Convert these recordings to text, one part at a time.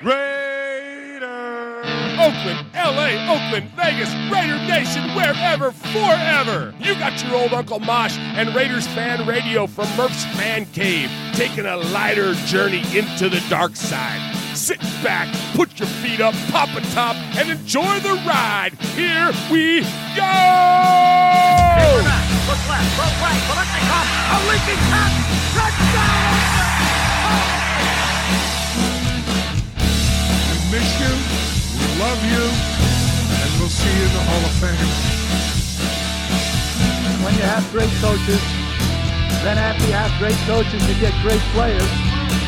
Raider! Oakland, LA, Oakland, Vegas, Raider Nation, wherever, forever! You got your old Uncle Mosh and Raiders Fan Radio from Murph's Fan Cave, taking a lighter journey into the dark side. Sit back, put your feet up, pop a top, and enjoy the ride. Here we go! Look left, look right, Koleknikov, a leaking pass, touchdown! We miss you, we love you, and we'll see you in the Hall of Fame. When you have great coaches, then after you have great coaches, you get great players,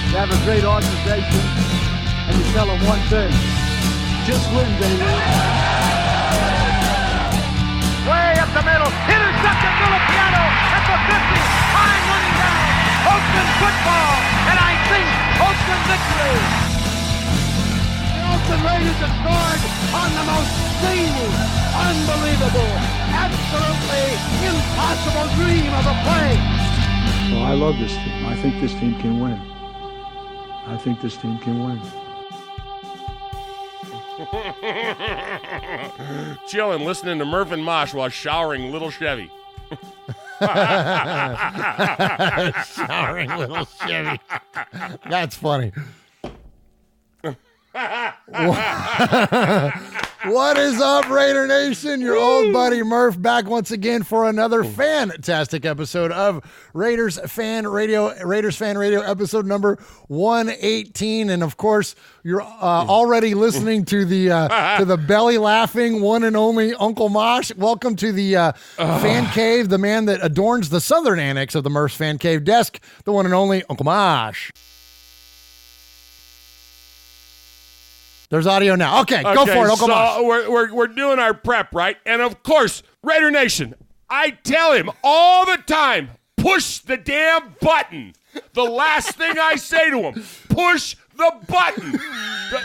you have a great organization, and you tell them one thing, just win, baby. Way up the middle, intercepted Filipiano at the 50, time running down, Oakland football, and I think Oakland victory. The Oakland Raiders have scored on the most zany, unbelievable, absolutely impossible dream of a play. Well, I love this team. I think this team can win. I think this team can win. Chilling, listening to Murph and Mosh while showering little Chevy. Showering little Chevy. That's funny. What is up, Raider Nation? Your old buddy Murph back once again for another fantastic episode of Raiders Fan Radio episode number 118. And of course, you're already listening to the belly laughing one and only Uncle Mosh. Welcome to the fan cave, the man that adorns the southern annex of the Murph's Fan Cave desk, the one and only Uncle Mosh. There's audio now. Okay, go for it, Uncle Mosh. So we're doing our prep, right? And of course, Raider Nation, I tell him all the time, push the damn button. The last thing I say to him, push the button.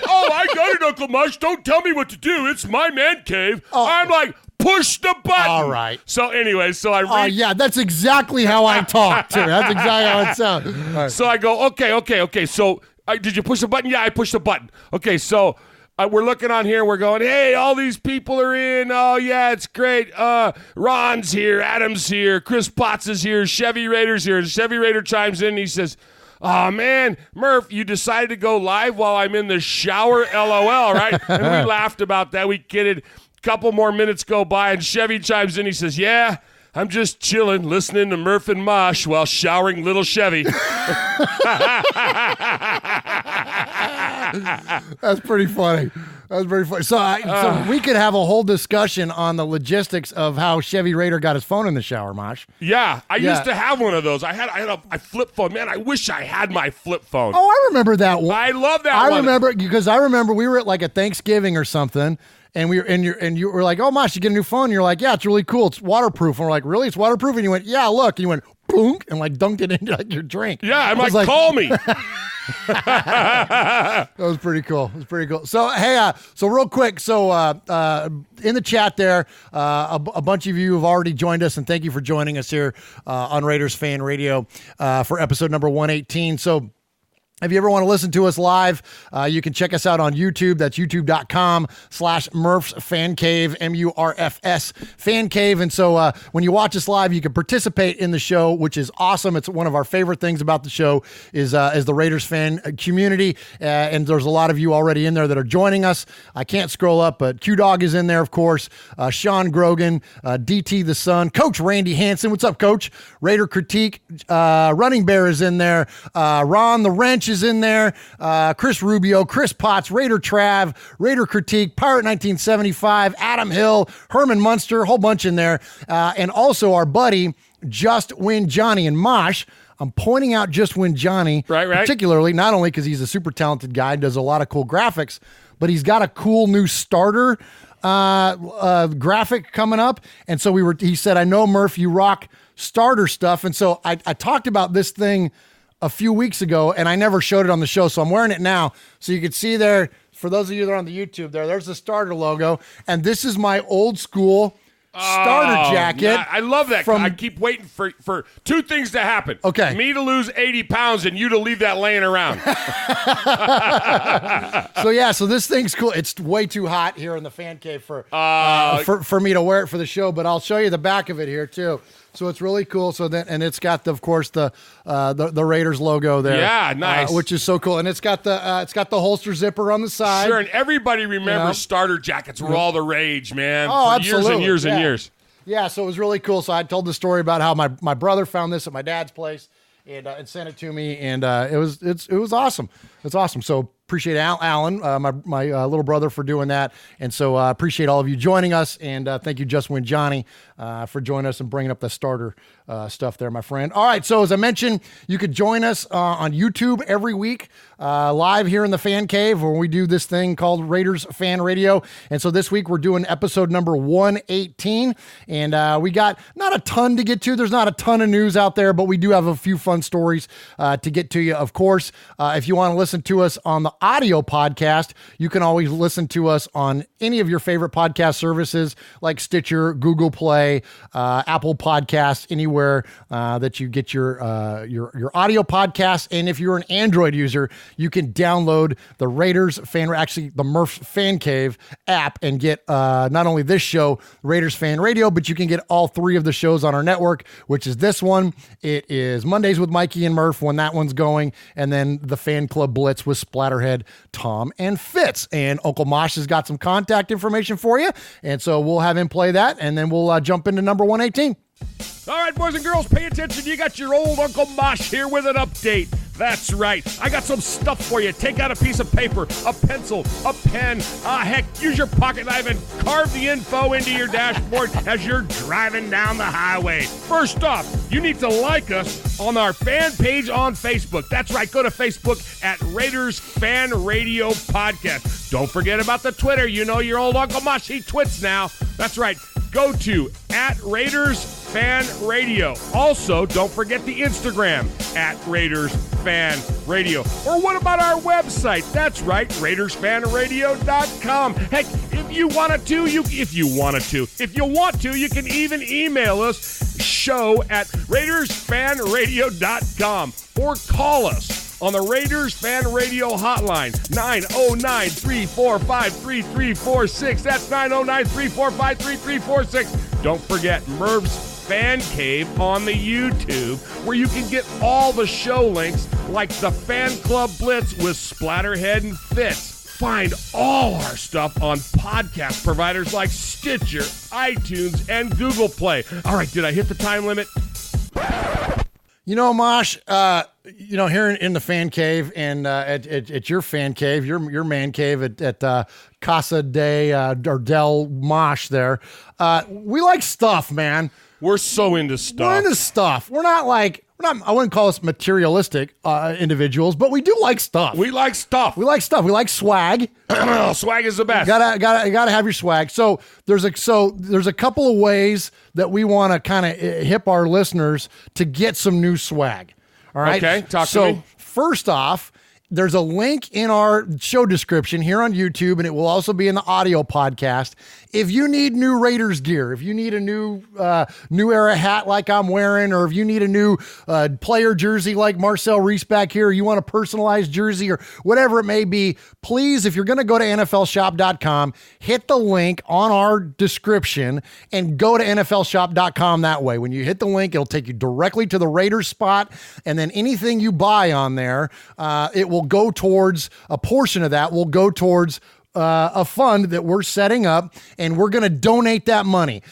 Oh, I got it, Uncle Mosh. Don't tell me what to do. It's my man cave. Oh. I'm like, push the button. All right. So anyway, I read. Yeah, that's exactly how I talk, too. That's exactly how it sounds. Right. So I go, okay. So did you push the button? Yeah, I pushed the button. Okay, so we're looking on here. We're going, hey, all these people are in. Oh, yeah, it's great. Ron's here. Adam's here. Chris Potts is here. Chevy Raider's here. Chevy Raider chimes in and he says, oh, man, Murph, you decided to go live while I'm in the shower, LOL, right? And we laughed about that. We kidded. A couple more minutes go by, and Chevy chimes in. He says, yeah, I'm just chilling, listening to Murph and Mosh while showering little Chevy. That's pretty funny. So we could have a whole discussion on the logistics of how Chevy Raider got his phone in the shower, Mosh. Yeah, I used to have one of those. I had a flip phone. Man, I wish I had my flip phone. Oh, I remember that one. I love that one. I remember we were at like a Thanksgiving or something. And you were like, oh, Mosh, you get a new phone. And you're like, yeah, it's really cool. It's waterproof. And we're like, really? It's waterproof? And you went, yeah, look. And you went, boom, and like dunked it into like your drink. Yeah, I'm like, call me. That was pretty cool. So, hey, so real quick. So in the chat there, a bunch of you have already joined us, and thank you for joining us here on Raiders Fan Radio for episode number 118. So, if you ever want to listen to us live, you can check us out on YouTube. That's youtube.com/Murph's Fan Cave, MURFS Fan Cave. And so when you watch us live, you can participate in the show, which is awesome. It's one of our favorite things about the show is the Raiders fan community. And there's a lot of you already in there that are joining us. I can't scroll up, but Q-Dog is in there, of course. Sean Grogan, DT the Sun, Coach Randy Hansen. What's up, Coach? Raider Critique. Running Bear is in there. Ron the Wrench is in there. Chris Rubio, Chris Potts, Raider Trav, Raider Critique, Pirate 1975, Adam Hill, Herman Munster, a whole bunch in there. And also our buddy, Just Win Johnny. And Mosh, I'm pointing out Just Win Johnny, right. particularly, not only because he's a super talented guy, does a lot of cool graphics, but he's got a cool new starter graphic coming up. And so he said, I know, Murph, you rock starter stuff. And so I talked about this thing a few weeks ago, and I never showed it on the show, so I'm wearing it now. So you can see there, for those of you that are on the YouTube there's the starter logo, and this is my old school starter jacket. I love that. I keep waiting for two things to happen. Okay. Me to lose 80 pounds and you to leave that laying around. So this thing's cool. It's way too hot here in the fan cave for me to wear it for the show, but I'll show you the back of it here too. So it's really cool. So then, and it's got of course the Raiders logo there. Yeah, nice. Which is so cool. And it's got the holster zipper on the side. Sure, and everybody remembers starter jackets were all the rage, man. Oh, for absolutely. years and years and years. Yeah, so it was really cool. So I told the story about how my brother found this at my dad's place and sent it to me, and it was awesome. It's awesome. So appreciate Alan, my little brother, for doing that, and so appreciate all of you joining us, and thank you, Just Win Johnny, for joining us and bringing up the starter stuff there, my friend. All right, so as I mentioned, you could join us on YouTube every week, live here in the Fan Cave, where we do this thing called Raiders Fan Radio, and so this week we're doing episode number 118, and we got not a ton to get to. There's not a ton of news out there, but we do have a few fun stories to get to you, of course. If you want to listen to us on the audio podcast, you can always listen to us on any of your favorite podcast services like Stitcher, Google Play, Apple Podcasts, anywhere that you get your audio podcasts. And if you're an Android user, you can download the the Murph's Fan Cave app and get not only this show, Raiders Fan Radio, but you can get all three of the shows on our network, which is this one. It is Mondays with Mikey and Murph when that one's going, and then the Fan Club Blitz with Splatterhead, Tom, and Fitz. And Uncle Mosh has got some contact information for you, and so we'll have him play that, and then we'll jump into number 118. All right, boys and girls, pay attention. You got your old Uncle Mosh here with an update. That's right. I got some stuff for you. Take out a piece of paper, a pencil, a pen. Heck, use your pocket knife and carve the info into your dashboard as you're driving down the highway. First off, you need to like us on our fan page on Facebook. That's right. Go to Facebook at Raiders Fan Radio Podcast. Don't forget about the Twitter. You know your old Uncle Mosh, he twits now. That's right. Go to at Raiders Fan Radio. Also, don't forget the Instagram at Raiders Fan Radio. Or what about our website? That's right, RaidersFanRadio.com. Heck, if you want to, you can even email us, show@RaidersFanRadio.com, or call us on the Raiders Fan Radio hotline, 909-345-3346. That's 909-345-3346. Don't forget Merv's Fan Cave on the YouTube, where you can get all the show links like the Fan Club Blitz with Splatterhead and Fitz. Find all our stuff on podcast providers like Stitcher, iTunes, and Google Play. All right, did I hit the time limit? You know, Mosh, here in the Fan Cave and at your Fan Cave, your man cave at Casa del Mosh there, we like stuff, man. We're so into stuff. We're into stuff. We're not, I wouldn't call us materialistic individuals, but we do like stuff. We like stuff. We like stuff. We like swag. Swag is the best. You gotta have your swag. So there's a couple of ways that we want to kind of hip our listeners to get some new swag. All right. Okay. Talk to me. First off, there's a link in our show description here on YouTube, and it will also be in the audio podcast. If you need new Raiders gear, if you need a new era hat like I'm wearing, or if you need a new player jersey like Marcel Reese back here, or you want a personalized jersey or whatever it may be, please, if you're going to go to NFLshop.com, hit the link on our description and go to NFLshop.com that way. When you hit the link, it'll take you directly to the Raiders spot, and then anything you buy on there, it will go towards, a portion of that will go towards a fund that we're setting up, and we're going to donate that money.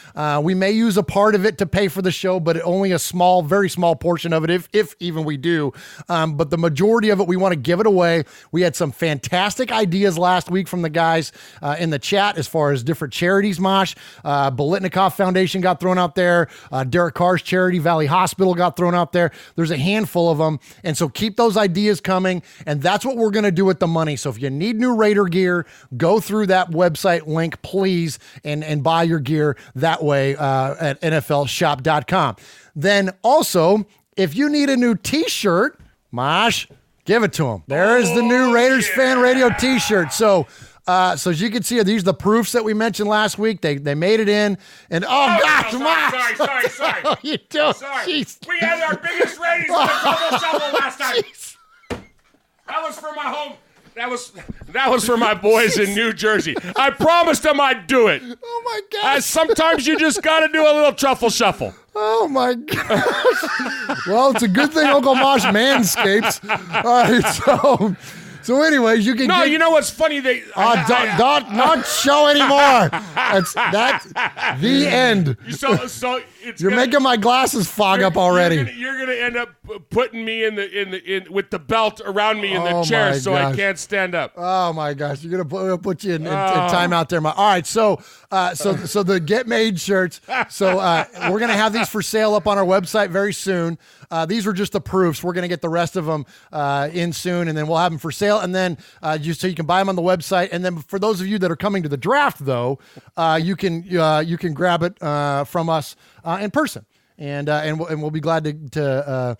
We may use a part of it to pay for the show, but only a small, very small portion of it, if even we do. But the majority of it, we want to give it away. We had some fantastic ideas last week from the guys in the chat as far as different charities, Mosh. Bolitnikoff Foundation got thrown out there. Derek Carr's charity, Valley Hospital, got thrown out there. There's a handful of them. And so keep those ideas coming. And that's what we're going to do with the money. So if you need new Raider gear, go through that website link, please, and buy your gear that way at NFLshop.com. Then also, if you need a new t-shirt, Mosh, give it to them. There is the new Raiders Fan Radio t-shirt. So as you can see, these are the proofs that we mentioned last week. They made it in, and gosh, Mosh! Sorry. Oh, you do. Sorry. Jeez. We had our biggest ratings in the Global Shuffle last time. That was for my home. That was for my boys in New Jersey. I promised them I'd do it. Oh my gosh. Sometimes you just got to do a little truffle shuffle. Oh my gosh. Well, it's a good thing Uncle Mosh manscapes. All right, so anyways, you can you know what's funny? not show anymore. That's the end. So You're making my glasses fog up already. You're gonna end up putting me in with the belt around me in the chair, so I can't stand up. Oh my gosh, you're gonna put you in time out there. All right, so the Get Made shirts. So we're gonna have these for sale up on our website very soon. These were just the proofs. We're gonna get the rest of them in soon, and then we'll have them for sale. And then just so you can buy them on the website. And then for those of you that are coming to the draft, though, you can grab it from us in person. And we'll be glad to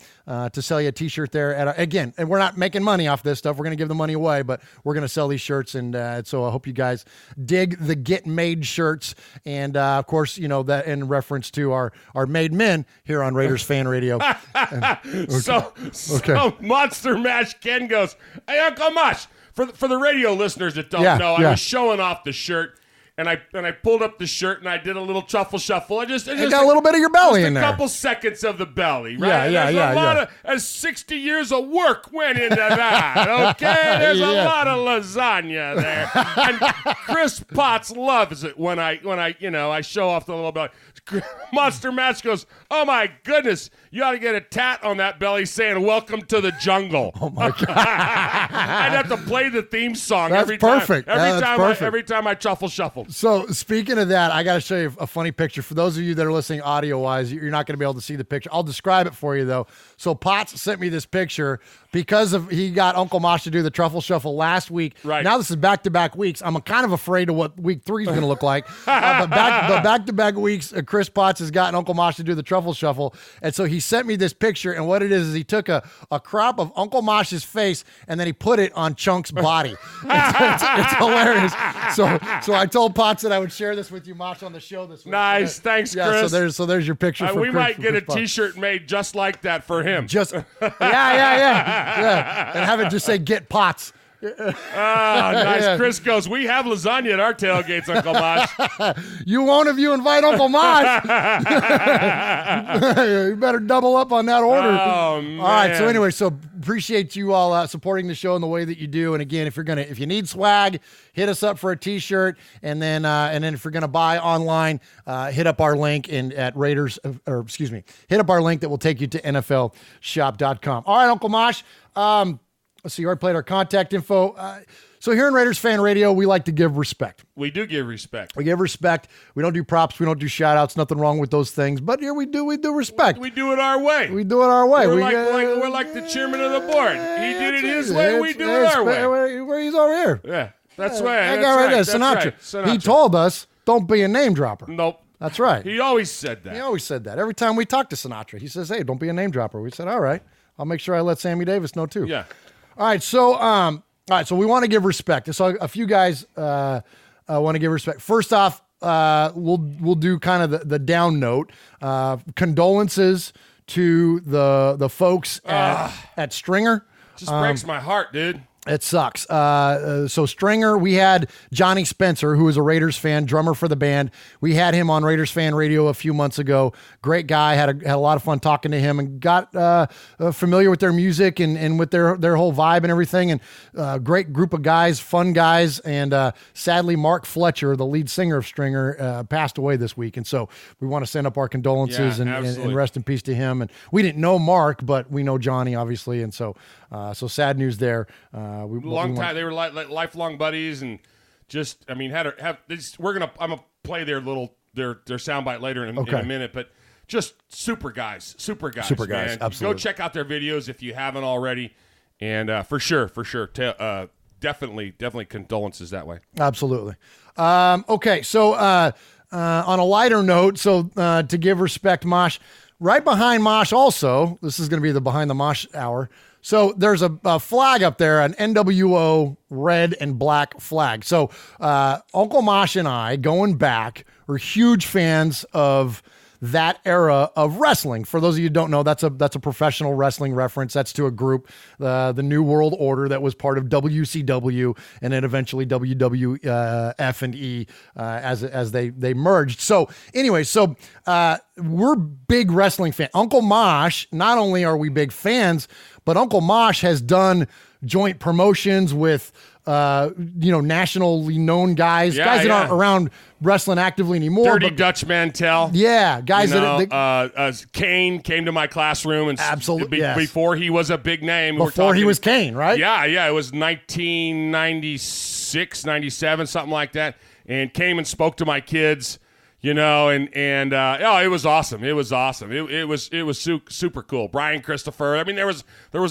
sell you a T-shirt there. And we're not making money off this stuff. We're going to give the money away, but we're going to sell these shirts. And so I hope you guys dig the Get Made shirts. And of course, that in reference to our made men here on Raiders Fan Radio. So Monster Mash Ken goes, "Hey, Uncle Mosh, for the radio listeners that don't know, I was showing off the shirt. And I pulled up the shirt and I did a little truffle shuffle. I just got a little bit of your belly in there. A couple seconds of the belly, right? There's 60 years of work went into that. Okay, there's a lot of lasagna there. And Chris Potts loves it when I show off the little belly. Monster Mash goes, "Oh my goodness, you ought to get a tat on that belly saying welcome to the jungle." Oh my God. I'd have to play the theme song every perfect. time. Perfect. Every time I truffle shuffle. So speaking of that, I got to show you a funny picture. For those of you that are listening audio-wise, you're not going to be able to see the picture. I'll describe it for you, though. So Potts sent me this picture because he got Uncle Mosh to do the truffle shuffle last week. Right. Now this is back-to-back weeks. I'm kind of afraid of what week 3 is going to look like. But back-to-back weeks, Chris Potts has gotten Uncle Mosh to do the truffle shuffle. And so he sent me this picture, and what it is he took a crop of Uncle Mosh's face, and then he put it on Chunk's body. It's hilarious. So I told Potts that I would share this with you, Mosh, on the show this week. Nice, thanks, Chris. So there's your picture. We might get a T-shirt made just like that for him. Yeah. And have it just say "Get Potts." Nice. Yeah. Chris goes, "We have lasagna at our tailgates, Uncle Mosh." You won't if you invite Uncle Mosh. You better double up on that order. Oh, man. All right. So anyway, appreciate you all supporting the show in the way that you do. And again, if you need swag, hit us up for a T-shirt. And then if you're gonna buy online, hit up our link hit up our link that will take you to NFLshop.com. All right, Uncle Mosh. Let's see, you already played our contact info. So here in Raiders Fan Radio, we like to give respect. We do give respect. We give respect. We don't do props. We don't do shout-outs. Nothing wrong with those things. But here we do respect. We do it our way. We're like the chairman of the board. He did it his way. We do it our way. Where he's over here. Yeah, that's right. That guy right there, Sinatra. He told us, don't be a name dropper. Nope. That's right. He always said that. Every time we talk to Sinatra, he says, "Hey, don't be a name dropper." We said, "All right. I'll make sure I let Sammy Davis know too." Yeah. All right, so we want to give respect. So a few guys want to give respect. First off, we'll do kind of the down note. Condolences to the folks at Stringer. Just breaks my heart, dude. It sucks. So Stringer, we had Johnny Spencer, who is a Raiders fan, drummer for the band. We had him on Raiders Fan Radio a few months ago. Great guy. Had a lot of fun talking to him and got familiar with their music and with their whole vibe and everything. And great group of guys, fun guys. And sadly, Mark Fletcher, the lead singer of Stringer, passed away this week. And so we want to send up our condolences and rest in peace to him. And we didn't know Mark, but we know Johnny, obviously. And so sad news there. Long time. They were like lifelong buddies, and just I'm gonna play their soundbite later in a minute, but just super guys, man. Absolutely. Go check out their videos if you haven't already, and for sure, definitely condolences that way. Absolutely. Okay, so on a lighter note, to give respect, Mosh, right behind Mosh. Also, this is going to be the behind the Mosh hour. So there's a flag up there, an NWO red and black flag. So Uncle Mosh and I, going back, were huge fans of that era of wrestling. For those of you who don't know, that's a professional wrestling reference. That's to a group, the New World Order, that was part of WCW and then eventually WWF and E as they merged. So anyway, we're big wrestling fans. Uncle Mosh, not only are we big fans, but Uncle Mosh has done joint promotions with nationally known guys that aren't around wrestling actively anymore. Dirty Dutch Mantel. Yeah, guys that Kane came to my classroom and absolutely before he was a big name. Before he was Kane, right? Yeah, it was 1996, 97, something like that. And came and spoke to my kids. It was awesome. It was awesome. It was super cool. Brian Christopher. I mean, there was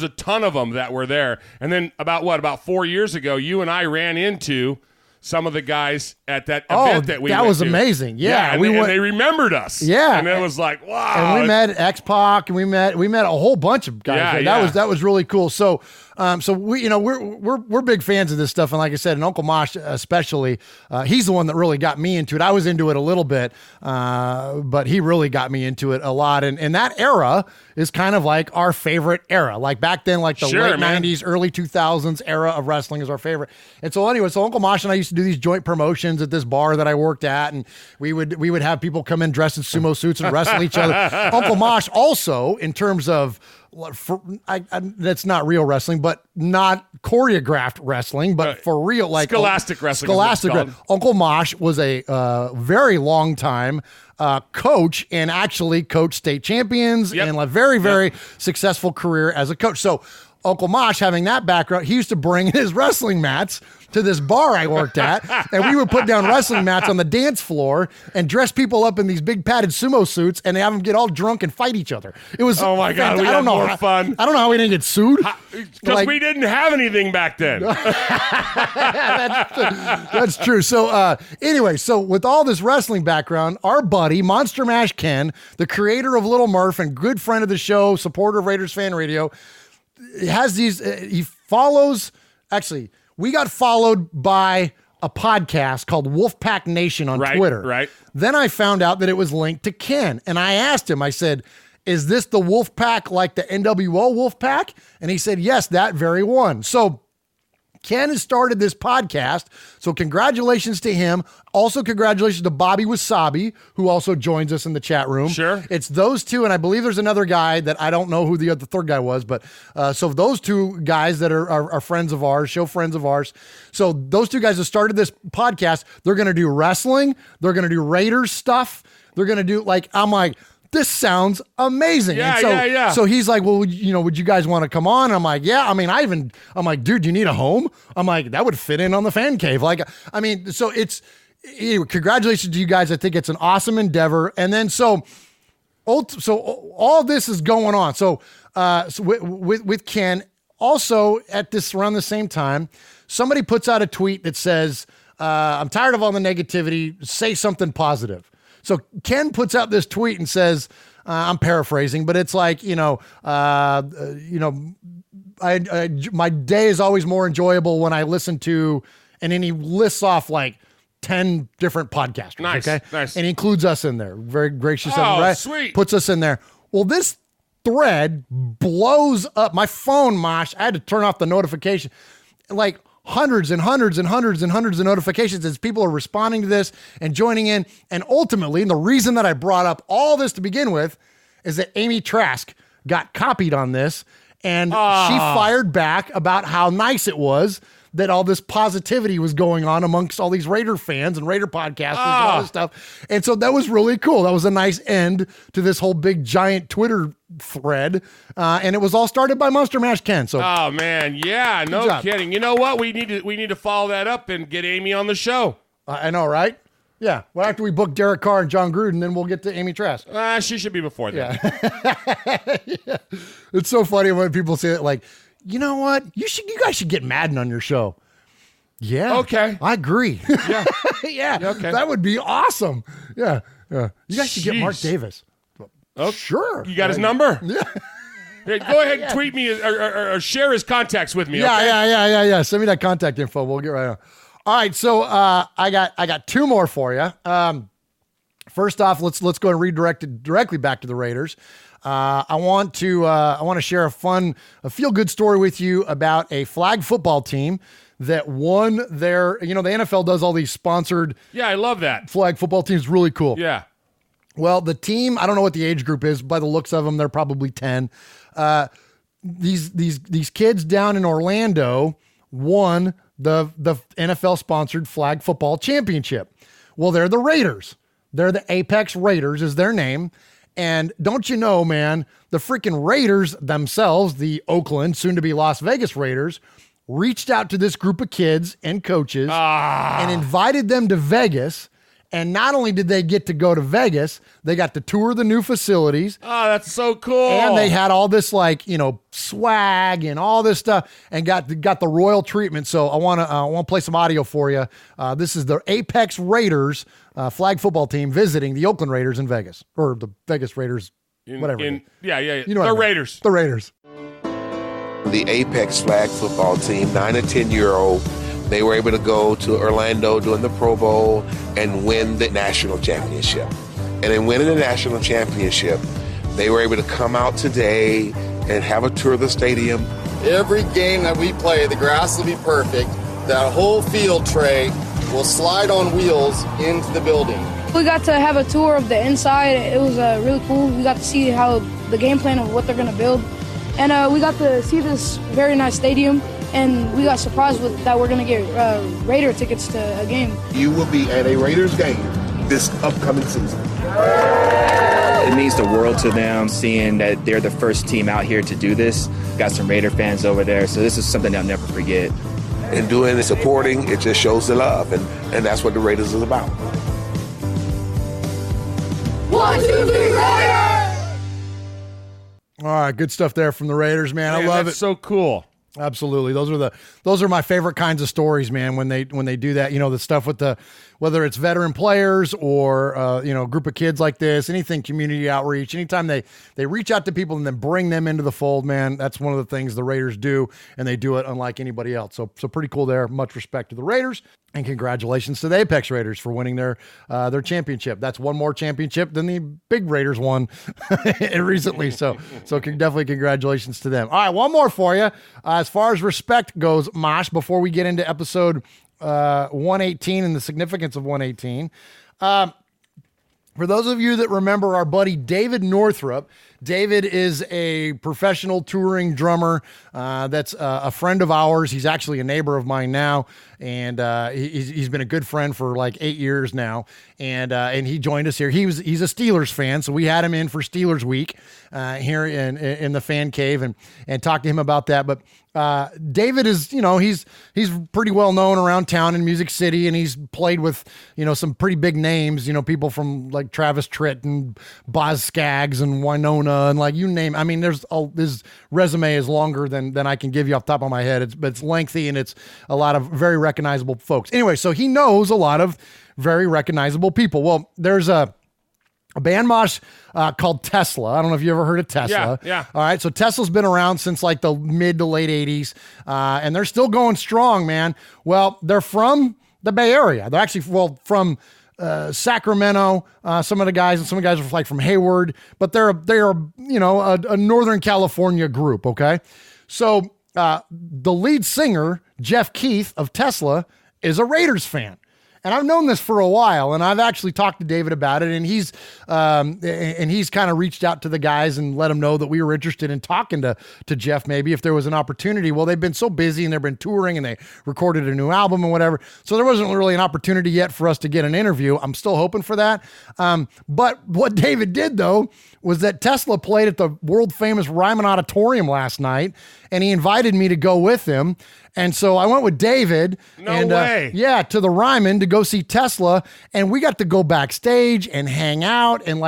a ton of them that were there. And then about 4 years ago, you and I ran into some of the guys at that event that we went to. That was amazing. Yeah, and they remembered us. Yeah, and it was like, wow. And we met X-Pac, and we met a whole bunch of guys. Yeah, that was really cool. So we're big fans of this stuff, and like I said, and Uncle Mosh especially, he's the one that really got me into it. I was into it a little bit, but he really got me into it a lot. And that era is kind of like our favorite era. Like back then, like the late 90s, early 2000s era of wrestling is our favorite. And so anyway, Uncle Mosh and I used to do these joint promotions at this bar that I worked at, and we would have people come in dressed in sumo suits and wrestle each other. Uncle Mosh also, in terms of that's not real wrestling, but not choreographed wrestling, but for real, like scholastic wrestling. Uncle Mosh was a very long time coach, and actually coached state champions and a very, very successful career as a coach. So Uncle Mosh, having that background, he used to bring his wrestling mats to this bar I worked at, and we would put down wrestling mats on the dance floor and dress people up in these big padded sumo suits and have them get all drunk and fight each other. It was oh my god, we had more fun. I don't know how we didn't get sued because we didn't have anything back then. That's true. So anyway, with all this wrestling background, our buddy Monster Mash Ken, the creator of Little Murph and good friend of the show, supporter of Raiders Fan Radio, has these. He follows. Actually, we got followed by a podcast called Wolfpack Nation on Twitter. Right. Then I found out that it was linked to Ken, and I asked him. I said, "Is this the Wolfpack like the NWO Wolfpack?" And he said, "Yes, that very one." So Ken has started this podcast, so congratulations to him. Also, congratulations to Bobby Wasabi, who also joins us in the chat room. Sure. It's those two, and I believe there's another guy that I don't know who the third guy was, but so those two guys that are friends of ours, show friends of ours. So those two guys that started this podcast, they're going to do wrestling. They're going to do Raiders stuff. They're going to do, I'm like, this sounds amazing. Yeah. So he's like, well, would you guys want to come on? And I'm like, yeah. I mean, I'm like, dude, you need a home? I'm like, that would fit in on the fan cave. So it's, anyway, congratulations to you guys. I think it's an awesome endeavor. And then, so all this is going on. So with Ken, also around the same time, somebody puts out a tweet that says, I'm tired of all the negativity. Say something positive. So Ken puts out this tweet and says, I'm paraphrasing, but it's like, my day is always more enjoyable when I listen to, and then he lists off like 10 different podcasters. Nice. And he includes us in there. Very gracious of him, right? Sweet. Puts us in there. Well, this thread blows up. My phone, Mosh, I had to turn off the notification. Like, hundreds and hundreds and hundreds and hundreds of notifications as people are responding to this and joining in. And ultimately, and the reason that I brought up all this to begin with is that Amy Trask got copied on this, and she fired back about how nice it was that all this positivity was going on amongst all these Raider fans and Raider podcasters and all this stuff. And so that was really cool. That was a nice end to this whole big giant Twitter thread. And it was all started by Monster Mash Ken. So, oh man. Yeah, no kidding. You know what? We need to follow that up and get Amy on the show. I know, right? Yeah. Well, after we book Derek Carr and John Gruden, then we'll get to Amy Trask. She should be before that. Yeah. It's so funny when people say that, like, you know what? You guys should get Madden on your show. Yeah. Okay. I agree. Yeah. Yeah. Okay. That would be awesome. Yeah. You guys should get Mark Davis. Oh, sure. You got his number? Yeah. Hey, go ahead and tweet me or share his contacts with me. Yeah, okay? yeah. Send me that contact info. We'll get right on. All right. So I got two more for you. First off, let's go and redirect it directly back to the Raiders. I want to share a feel-good story with you about a flag football team that won their, the NFL does all these sponsored. Yeah, I love that. Flag football teams, really cool. Yeah. Well, the team, I don't know what the age group is. By the looks of them, they're probably 10. These kids down in Orlando won the NFL sponsored flag football championship. Well, they're the Raiders. They're the Apex Raiders is their name. And don't you know, man, the freaking Raiders themselves, the Oakland, soon to be Las Vegas Raiders, reached out to this group of kids and coaches and invited them to Vegas. And not only did they get to go to Vegas, they got to tour the new facilities. Oh, that's so cool. And they had all this swag and all this stuff and got the royal treatment. So I want to play some audio for you. This is the Apex Raiders flag football team visiting the Oakland Raiders in Vegas, or the Vegas Raiders, whatever. Yeah. You know the Raiders. The Raiders. The Apex flag football team, 9 and 10-year-old, they were able to go to Orlando during the Pro Bowl and win the national championship. And in winning the national championship, they were able to come out today and have a tour of the stadium. Every game that we play, the grass will be perfect. That whole field tray will slide on wheels into the building. We got to have a tour of the inside. It was really cool. We got to see how the game plan of what they're going to build. And we got to see this very nice stadium. And we got surprised that we're going to get Raider tickets to a game. You will be at a Raiders game this upcoming season. It means the world to them, seeing that they're the first team out here to do this. Got some Raider fans over there, so this is something they'll never forget. And doing and supporting, it just shows the love, and that's what the Raiders is about. 1, 2, 3, Raiders! All right, good stuff there from the Raiders, man. I love it. So cool. Absolutely. Those are my favorite kinds of stories, man, when they do that, the stuff with whether it's veteran players or group of kids like this, anything community outreach, anytime they reach out to people and then bring them into the fold, man, that's one of the things the Raiders do, and they do it unlike anybody else. So pretty cool there. Much respect to the Raiders, and congratulations to the Apex Raiders for winning their championship. That's one more championship than the big Raiders won recently. So definitely congratulations to them. All right, one more for you. As far as respect goes, Mosh, before we get into episode 118 and the significance of 118, for those of you that remember our buddy David Northrup, David is a professional touring drummer that's a friend of ours. He's actually a neighbor of mine now, and he's been a good friend for like 8 years now. And he joined us here. He's a Steelers fan, so we had him in for Steelers Week here in the fan cave and talked to him about that. But David is, he's pretty well known around town in Music City, and he's played with, some pretty big names, people from like Travis Tritt and Boz Scaggs and Winona and like you name. I mean, his resume is longer than I can give you off the top of my head. It's lengthy, and it's a lot of very recognizable folks. Anyway, so he knows a lot of very recognizable people. Well, there's a band, Mosh, called Tesla. I don't know if you ever heard of Tesla. Yeah. All right. So Tesla's been around since like the mid to late 80s, and they're still going strong, man. Well, they're from the Bay Area. They're actually, from Sacramento. Some of the guys are like from Hayward, but they're a Northern California group. Okay. So the lead singer, Jeff Keith of Tesla, is a Raiders fan. And I've known this for a while, and I've actually talked to David about it, and he's kind of reached out to the guys and let them know that we were interested in talking to Jeff maybe if there was an opportunity. Well, they've been so busy, and they've been touring, and they recorded a new album and whatever, so there wasn't really an opportunity yet for us to get an interview. I'm still hoping for that. But what David did, though, was that Tesla played at the world-famous Ryman Auditorium last night, and he invited me to go with him. And so I went with David No way. To the Ryman to go see Tesla. And we got to go backstage and hang out and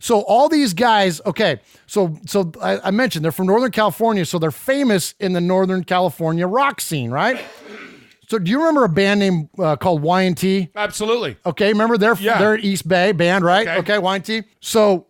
so all these guys, okay. So I mentioned they're from Northern California. So they're famous in the Northern California rock scene, right? So do you remember a band named called Y&T? Absolutely. Okay. Remember they're East Bay band, right? Okay. Y&T. So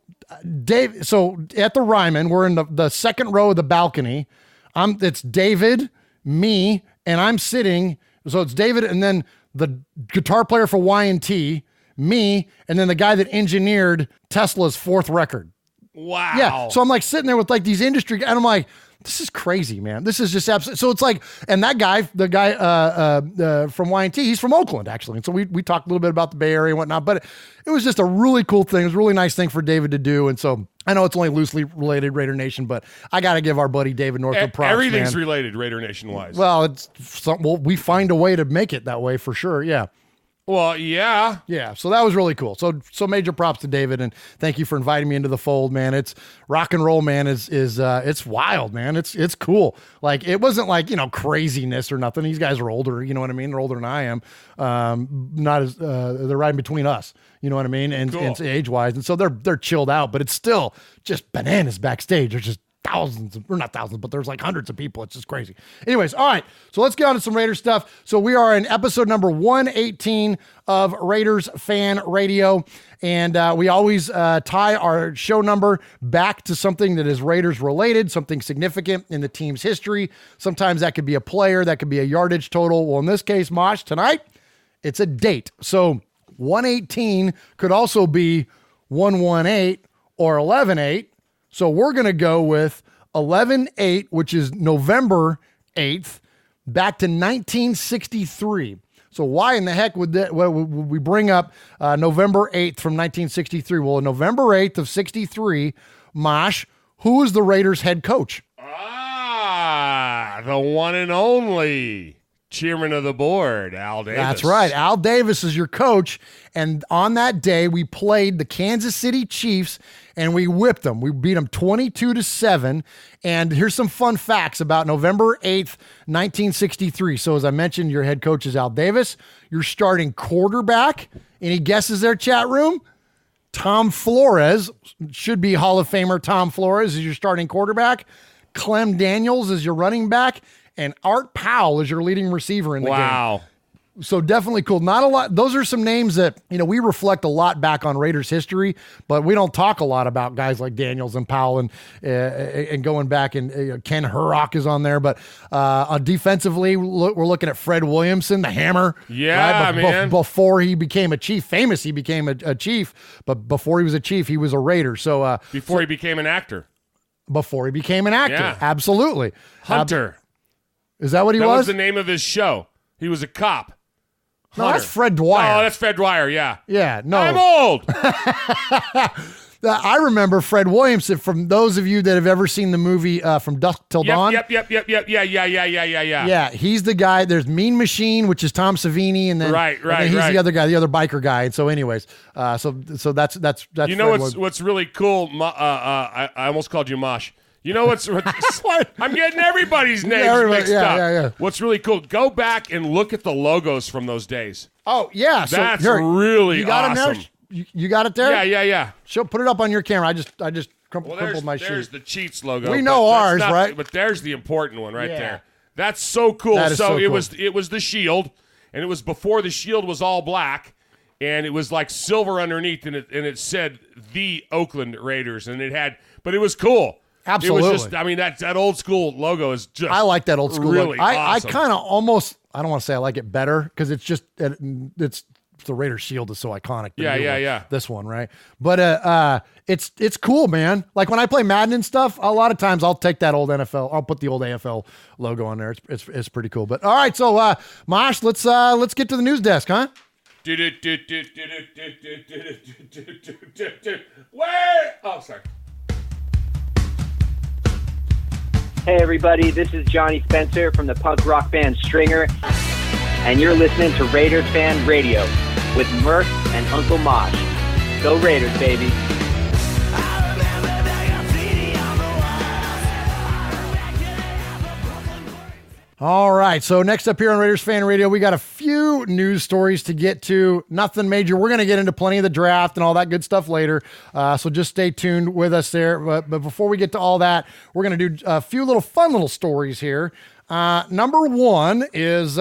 so at the Ryman, we're in the second row of the balcony. It's David, me, and I'm sitting. So it's David, and then the guitar player for Y&T, me, and then the guy that engineered Tesla's 4th record. Wow. Yeah. So I'm like sitting there with like these industry, and I'm like, this is crazy, man. This is just absolutely. So it's like, and that guy, the guy from YNT, he's from Oakland actually. And so we talked a little bit about the Bay Area and whatnot, but it was just a really cool thing. It was a really nice thing for David to do. And so I know it's only loosely related Raider Nation, but I got to give our buddy David Northrup props. Everything's man. related Raider Nation wise. Well, we find a way to make it that way for sure. Yeah. Well, yeah. Yeah, so that was really cool. So major props to David, and thank you for inviting me into the fold, man. It's rock and roll, man. It's wild, man. It's cool. Like it wasn't like, craziness or nothing. These guys are older, you know what I mean? They're older than I am. Not as they're right in between us, you know what I mean? And, cool. and age wise, and so they're chilled out, but it's still just bananas backstage. There's just thousands, or not thousands, but there's like hundreds of people. It's just crazy. Anyways, all right. So let's get on to some Raiders stuff. So we are in episode number 118 of Raiders Fan Radio. And we always tie our show number back to something that is Raiders related, something significant in the team's history. Sometimes that could be a player, that could be a yardage total. Well, in this case, Mosh, tonight, it's a date. So 118 could also be 118 or 11-8. So we're going to go with 11-8, which is November 8th, back to 1963. So why in the heck would we bring up November 8th from 1963? Well, November 8th of 63, Mosh, who was the Raiders head coach? The one and only chairman of the board, Al Davis. That's right. Al Davis is your coach. And on that day, we played the Kansas City Chiefs and we whipped them. We beat them 22-7. And here's some fun facts about November 8th, 1963. So as I mentioned, your head coach is Al Davis. Your starting quarterback, any guesses there, chat room? Tom Flores, should be Hall of Famer Tom Flores is your starting quarterback. Clem Daniels is your running back. And Art Powell is your leading receiver in the game. Wow. So definitely cool. Not a lot. Those are some names that, we reflect a lot back on Raiders history, but we don't talk a lot about guys like Daniels and Powell and going back, and Ken Hurrock is on there. But defensively, we're looking at Fred Williamson, the Hammer. Yeah, right? man. Before he became a Chief, he became a Chief, but before he was a Chief, he was a Raider. So before he became an actor. Before he became an actor. Yeah. Absolutely. Hunter. Is that what he That was? was the name of his show. He was a cop. No, Hunter. that's Fred Dwyer. Oh, that's Fred Dwyer, yeah. Yeah, no. I'm old. I remember Fred Williamson from those of you that have ever seen the movie From Dusk Till Dawn. Yep. Yeah, he's the guy. There's Mean Machine, which is Tom Savini, and then Right, and then he's right. the other guy, the other biker guy. And so, anyways, so that's You know Fred what's really cool? I almost called you Mosh. You know what's I'm getting everybody's names mixed up. Yeah. What's really cool? Go back and look at the logos from those days. Oh yeah, so That's here, really you got awesome. it there. You got it there. Yeah. Put it up on your camera. I just crumpled my there's sheet. the Cheats logo. We know but that's ours, not- right? But there's the important one right Yeah. there. That's so cool. That is so it cool. was the shield, and it was before the shield was all black, and it was like silver underneath, and it said the Oakland Raiders, and but it was cool. Absolutely. It was just, that old school logo is just. I like that old school really logo. I awesome. kind of almost, I don't want to say I like it better because it's just, it's the Raiders shield is so iconic. The new one. Yeah. This one, right? But it's cool, man. Like when I play Madden and stuff, a lot of times I'll take that old NFL, I'll put the old AFL logo on there. It's pretty cool. But all right, so Mosh, let's get to the news desk, huh? Where? Oh, sorry. Hey everybody, this is Johnny Spencer from the punk rock band Stringer, and you're listening to Raiders Fan Radio with Murph and Uncle Mosh. Go Raiders, baby. All right, so next up here on Raiders Fan Radio, we got a few news stories to get to. Nothing major. We're going to get into plenty of the draft and all that good stuff later, so just stay tuned with us there. But before we get to all that, we're going to do a few fun little stories here. Number one is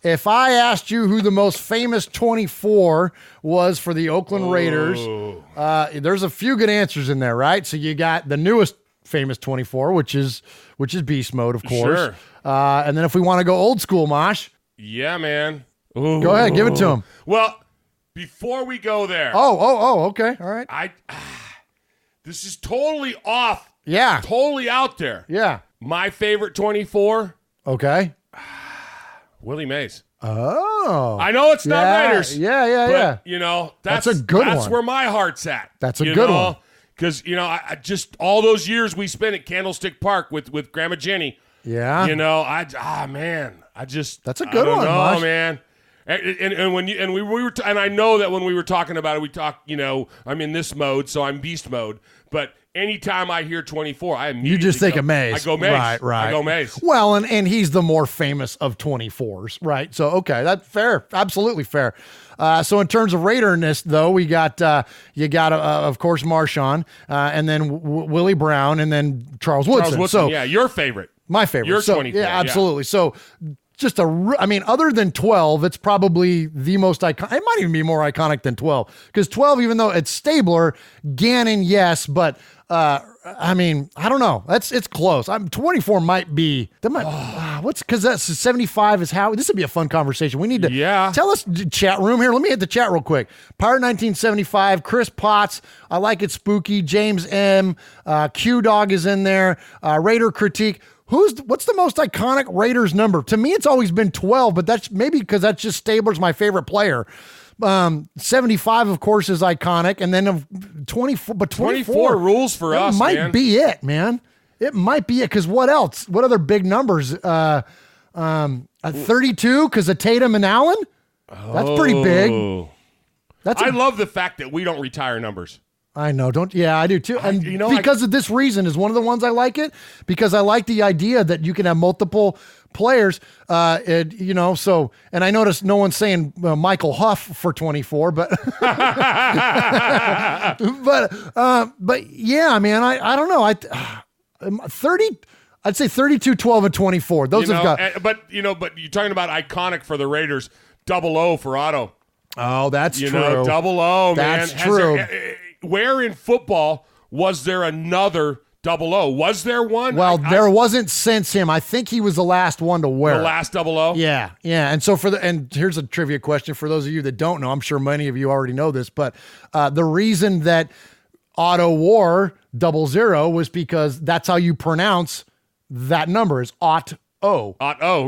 if I asked you who the most famous 24 was for the Oakland Raiders, there's a few good answers in there, right? So you got the newest famous 24, which is Beast Mode, of course. Sure. And then if we want to go old school, Mosh. Yeah, man. Ooh. Go ahead, give it to him. Well, Before we go there. Okay. All right. This is totally off. Yeah. Totally out there. Yeah. My favorite 24. Okay. Willie Mays. Oh. I know it's not Raiders. Yeah. You know, That's a good one. That's where my heart's at. That's a good one. Because, you know, I just all those years we spent at Candlestick Park with Grandma Jenny. Yeah. You know, that's a good one, Mosh. Man. And when we were and I know that when we were talking about it, we talked. You know, I'm in this mode, so I'm beast mode. But anytime I hear 24, I immediately you just think of Mays. I go Mays. Right. I go Mays. Well, and he's the more famous of 24s, right? So okay, that's fair, absolutely fair. So in terms of Raiderness, though, we got of course Marshawn, and then Willie Brown, and then Charles Woodson. So yeah, your favorite. My favorite. Your so, 24. Yeah, absolutely. Yeah. So just other than 12, it's probably the most iconic. It might even be more iconic than 12. Because 12, even though it's Stabler, Gannon, yes, but I don't know. It's close. 24 might be. Because that's 75 is how. This would be a fun conversation. We need to tell us, chat room here. Let me hit the chat real quick. Pirate 1975, Chris Potts. I like it spooky. James M. Q Dog is in there. Raider Critique. What's the most iconic Raiders number? To me, it's always been 12, but that's maybe because that's just Stabler's my favorite player. 75, of course, is iconic, and then 24. But 24 rules for us. Might be it, man. It might be it because what else? What other big numbers? 32 because of Tatum and Allen. That's pretty big. I love the fact that we don't retire numbers. I know. I do too. And because of this reason is one of the ones I like it because I like the idea that you can have multiple players, and I noticed no one's saying Michael Huff for 24, but, but yeah, man, I don't know. 30, I'd say 32, 12, and 24. Those have got, but you're talking about iconic for the Raiders, 00 for Otto. Oh, that's true. 00, man. That's true. Where in football was there another 00? Was there one? Well, there wasn't since him. I think he was the last one to wear. The last 00? Yeah. And so and here's a trivia question for those of you that don't know. I'm sure many of you already know this, but the reason that Otto wore 00 was because that's how you pronounce that number is Otto. Right. You know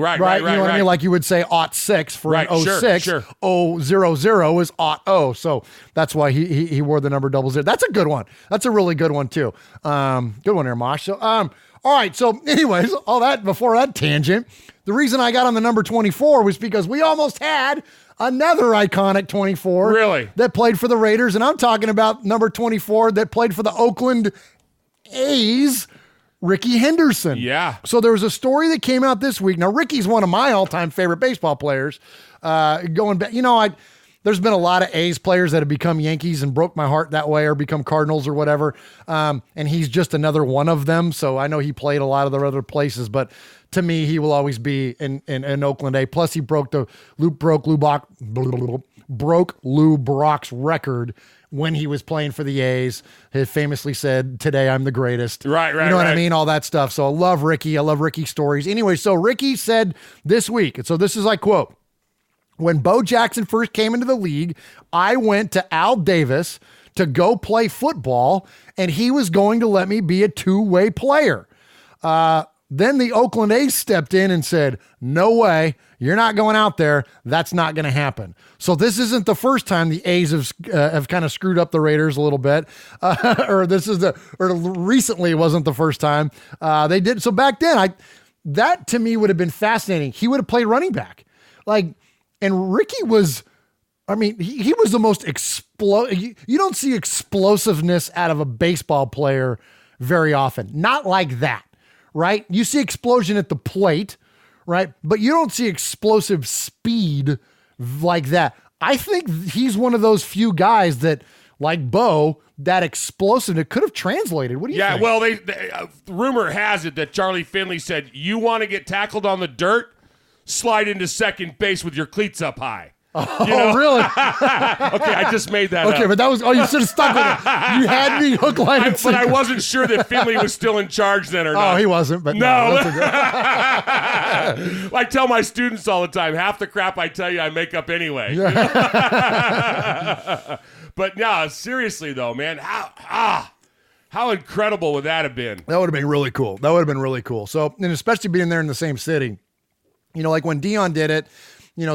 what I mean? Like you would say 06 for an 06. Sure. 000 is Otto. So that's why he wore the number 00. That's a good one. That's a really good one too. Good one there, Mosh. So, all right. So anyways, all that before that tangent, the reason I got on the number 24 was because we almost had another iconic 24 really that played for the Raiders. And I'm talking about number 24 that played for the Oakland A's, Ricky Henderson. Yeah. So there was a story that came out this week. Now, Ricky's one of my all-time favorite baseball players. Going back, there's been a lot of A's players that have become Yankees and broke my heart that way or become Cardinals or whatever. And he's just another one of them. So I know he played a lot of the other places, but to me, he will always be in Oakland A. Plus, he broke Lou Brock's record when he was playing for the A's. He famously said, "Today I'm the greatest." Right. You know what I mean? All that stuff. So I love Ricky. I love Ricky's stories. Anyway, so Ricky said this week, and so this is I quote, "When Bo Jackson first came into the league, I went to Al Davis to go play football, and he was going to let me be a two-way player. Then the Oakland A's stepped in and said, 'No way, you're not going out there. That's not going to happen.'" So this isn't the first time the A's have kind of screwed up the Raiders a little bit, or recently it wasn't the first time they did. So back then, that to me would have been fascinating. He would have played running back, and Ricky was. I mean, he was the most You don't see explosiveness out of a baseball player very often. Not like that. Right? You see explosion at the plate, right? But you don't see explosive speed like that. I think he's one of those few guys that, like Bo, that explosiveness could have translated. What do you think? Yeah, well, rumor has it that Charlie Finley said, "You want to get tackled on the dirt? Slide into second base with your cleats up high." Oh, really? Okay, I just made that up. Okay, but that was, you should have stuck with it. You had me hook, line, and But sinker. I wasn't sure that Finley was still in charge then or not. Oh, he wasn't, but No. that's a good- I tell my students all the time, half the crap I tell you I make up anyway. But no, seriously though, man, how incredible would that have been? That would have been really cool. That would have been really cool. So, and especially being there in the same city, like when Dion did it,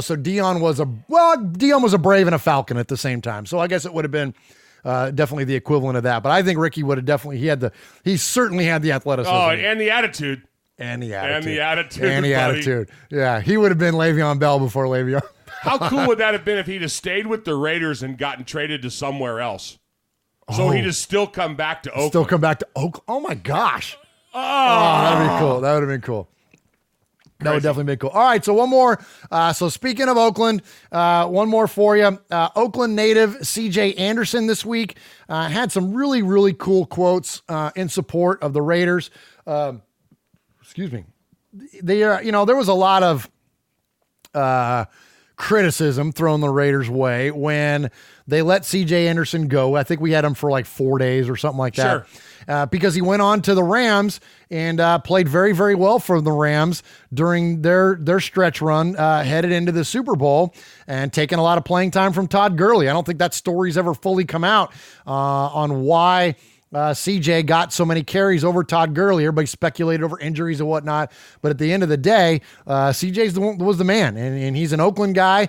so Dion was a Brave and a Falcon at the same time. So I guess it would have been definitely the equivalent of that. But I think Ricky would have definitely, he certainly had the athleticism. Oh, and the attitude. And the attitude. And the attitude. And the buddy. attitude. Yeah, he would have been Le'Veon Bell before Le'Veon. How cool would that have been if he'd have stayed with the Raiders and gotten traded to somewhere else? So he'd have still come back to Oakland. Still come back to Oakland. Oh, my gosh. Oh, that'd be cool. That would have been cool. That would definitely be cool. All right, so one more. So speaking of Oakland, one more for you. Oakland native C.J. Anderson this week had some really, really cool quotes in support of the Raiders. Excuse me. There was a lot of criticism thrown the Raiders' way when they let C.J. Anderson go. I think we had him for like 4 days or something like that. Sure. Because he went on to the Rams and played very, very well for the Rams during their stretch run headed into the Super Bowl and taking a lot of playing time from Todd Gurley. I don't think that story's ever fully come out on why CJ got so many carries over Todd Gurley. Everybody speculated over injuries and whatnot, but at the end of the day, CJ was the man, and he's an Oakland guy.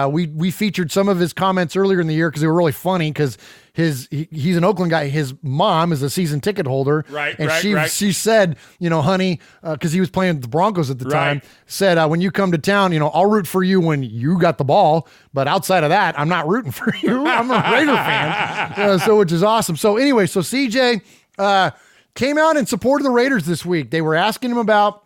We featured some of his comments earlier in the year because they were really funny because he's an Oakland guy. His mom is a season ticket holder. Right, and right. she said, honey, because he was playing with the Broncos at the time, said, when you come to town, I'll root for you when you got the ball. But outside of that, I'm not rooting for you. I'm a Raider fan. Which is awesome. So anyway, so CJ came out and supported the Raiders this week. They were asking him about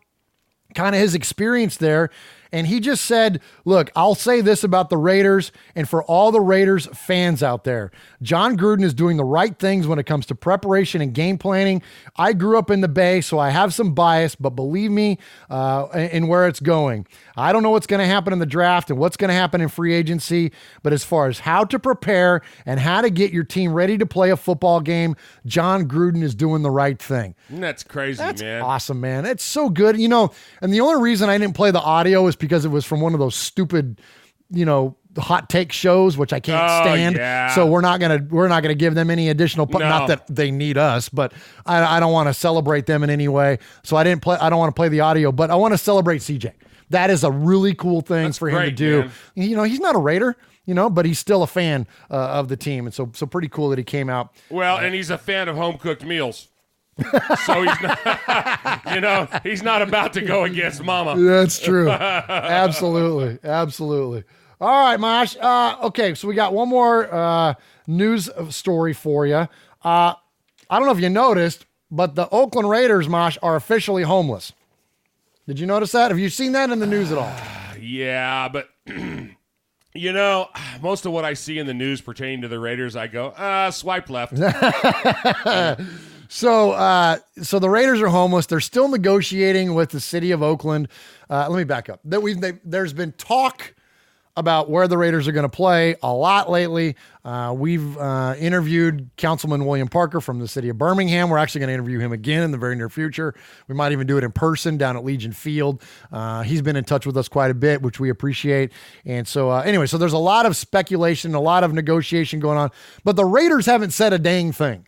kind of his experience there. And he just said, look, I'll say this about the Raiders and for all the Raiders fans out there. John Gruden is doing the right things when it comes to preparation and game planning. I grew up in the Bay, so I have some bias, but believe me in where it's going. I don't know what's going to happen in the draft and what's going to happen in free agency, but as far as how to prepare and how to get your team ready to play a football game, John Gruden is doing the right thing. That's crazy, man. That's awesome, man. It's so good. And the only reason I didn't play the audio is because it was from one of those stupid, hot take shows, which I can't stand. Yeah. So we're not gonna give them any additional. Not that they need us, but I don't want to celebrate them in any way. So I don't want to play the audio, but I want to celebrate CJ. That is a really cool thing for him to do. Man. He's not a Raider, but he's still a fan of the team, and so pretty cool that he came out. Well, and he's a fan of home cooked meals. So he's not, he's not about to go against mama. That's true. Absolutely. All right, Mosh. Okay, so we got one more news story for you. I don't know if you noticed, but the Oakland Raiders, Mosh, are officially homeless. Did you notice that? Have you seen that in the news at all? Yeah, but most of what I see in the news pertaining to the Raiders, I go, swipe left. So the Raiders are homeless. They're still negotiating with the city of Oakland. Let me back up. There's been talk about where the Raiders are going to play a lot lately. We've interviewed Councilman William Parker from the city of Birmingham. We're actually going to interview him again in the very near future. We might even do it in person down at Legion Field. He's been in touch with us quite a bit, which we appreciate. And so anyway, so there's a lot of speculation, a lot of negotiation going on, but the Raiders haven't said a dang thing.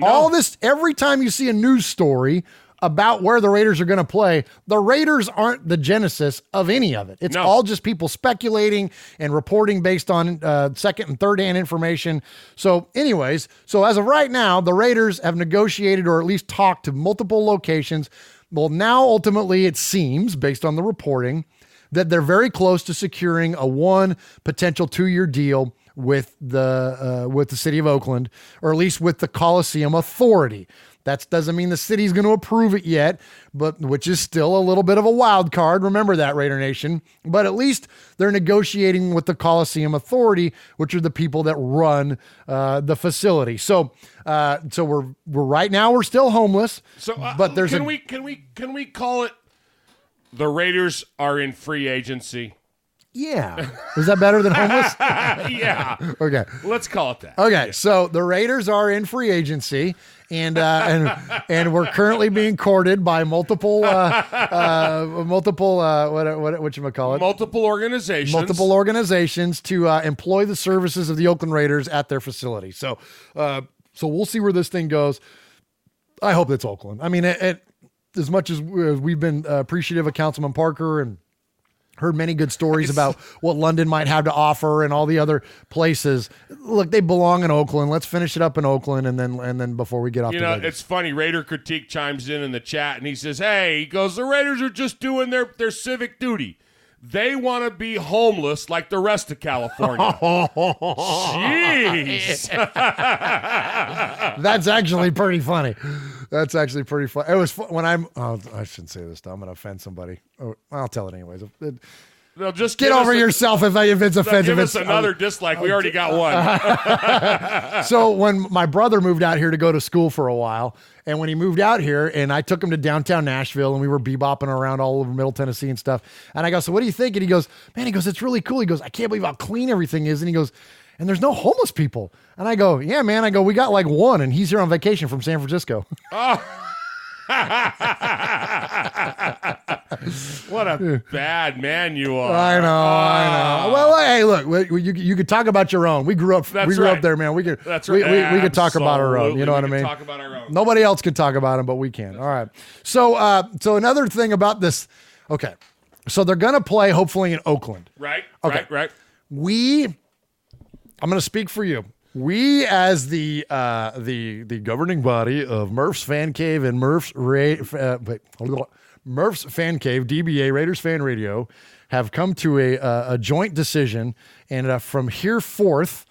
All this, every time you see a news story about where the Raiders are going to play, the Raiders aren't the genesis of any of it. It's all just people speculating and reporting based on second and third hand information. So anyways, as of right now, the Raiders have negotiated or at least talked to multiple locations. Well, now ultimately it seems, based on the reporting, that they're very close to securing a one potential 2-year deal with the city of Oakland, or at least with the Coliseum Authority. That doesn't mean the city's going to approve it yet, but which is still a little bit of a wild card. Remember that, Raider Nation. But at least they're negotiating with the Coliseum Authority, which are the people that run the facility. So we're right now we're still homeless. So, but there's can we call it the Raiders are in free agency? Yeah. Is that better than homeless? Yeah. Okay. Let's call it that. Okay. So the Raiders are in free agency, and we're currently being courted by multiple whatchamacallit? Multiple organizations. Multiple organizations to employ the services of the Oakland Raiders at their facility. So we'll see where this thing goes. I hope it's Oakland. I mean, as much as we've been appreciative of Councilman Parker and heard many good stories about what London might have to offer and all the other places. Look, they belong in Oakland. Let's finish it up in Oakland, and then before we get off. It's funny. Raider Critique chimes in the chat, and he says, "Hey, he goes, the Raiders are just doing their civic duty. They want to be homeless like the rest of California." Jeez. That's actually pretty funny. That's actually pretty funny. It was when I shouldn't say this. I'm going to offend somebody. Oh, I'll tell it anyways. They'll just get over yourself if it's offensive. Give us another dislike. We already got one. So when my brother moved out here to go to school for a while, and when he moved out here, and I took him to downtown Nashville, and we were bebopping around all over Middle Tennessee and stuff. And I go, "So what do you think?" And he goes, "Man," he goes, "it's really cool." He goes, "I can't believe how clean everything is." And he goes, "And there's no homeless people." And I go, "Yeah, man." I go, "We got like one, and he's here on vacation from San Francisco." Oh. What a bad man you are. I know. Well, hey, look, you could talk about your own. We grew up there, man. We could. That's right. We could talk about our own. You know what I mean? Talk about our own. Nobody else can talk about them, but we can. All right. So another thing about this. Okay. So they're gonna play hopefully in Oakland. Right. Okay. Right. I'm gonna speak for you. We, as the governing body of Murph's Fan Cave and Murph's Fan Cave, DBA Raiders Fan Radio, have come to a joint decision, and from henceforth,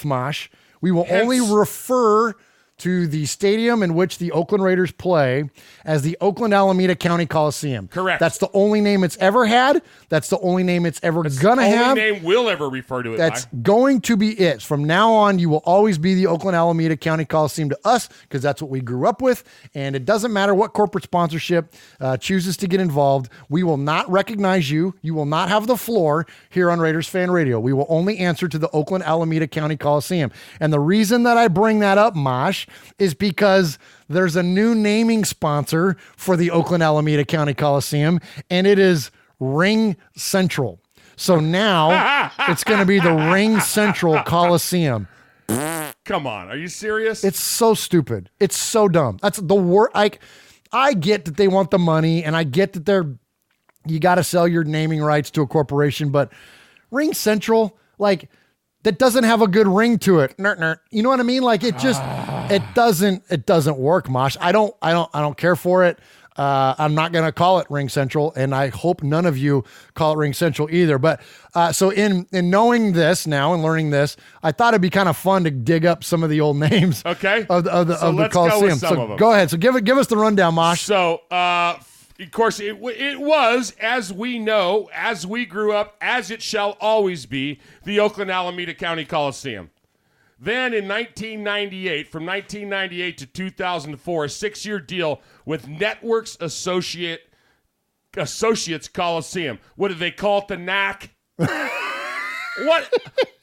Mosh, we will only refer to the stadium in which the Oakland Raiders play as the Oakland Alameda County Coliseum. Correct. That's the only name it's ever had. That's the only name it's ever gonna have. The only name we'll ever refer to it That's by. going to be it. From now on, you will always be the Oakland Alameda County Coliseum to us because that's what we grew up with. And it doesn't matter what corporate sponsorship chooses to get involved. We will not recognize you. You will not have the floor here on Raiders Fan Radio. We will only answer to the Oakland Alameda County Coliseum. And the reason that I bring that up, Mosh, is because there's a new naming sponsor for the Oakland Alameda County Coliseum, and it is Ring Central. So now it's going to be the Ring Central Coliseum. Come on. Are you serious? It's so stupid. It's so dumb. That's the word. I get that they want the money, and I get that you got to sell your naming rights to a corporation, but Ring Central, that doesn't have a good ring to it. You know what I mean? It doesn't work, Mosh. I don't care for it. I'm not going to call it Ring Central, and I hope none of you call it Ring Central either. But so in knowing this now and learning this, I thought it'd be kind of fun to dig up some of the old names. Okay. Of the Coliseum. So go ahead. So give us the rundown, Mosh. So of course, it was, as we know, as we grew up, as it shall always be, the Oakland Alameda County Coliseum. Then in 1998, from 1998 to 2004, a 6-year deal with Networks Associates Coliseum. What did they call it? The NAC? What?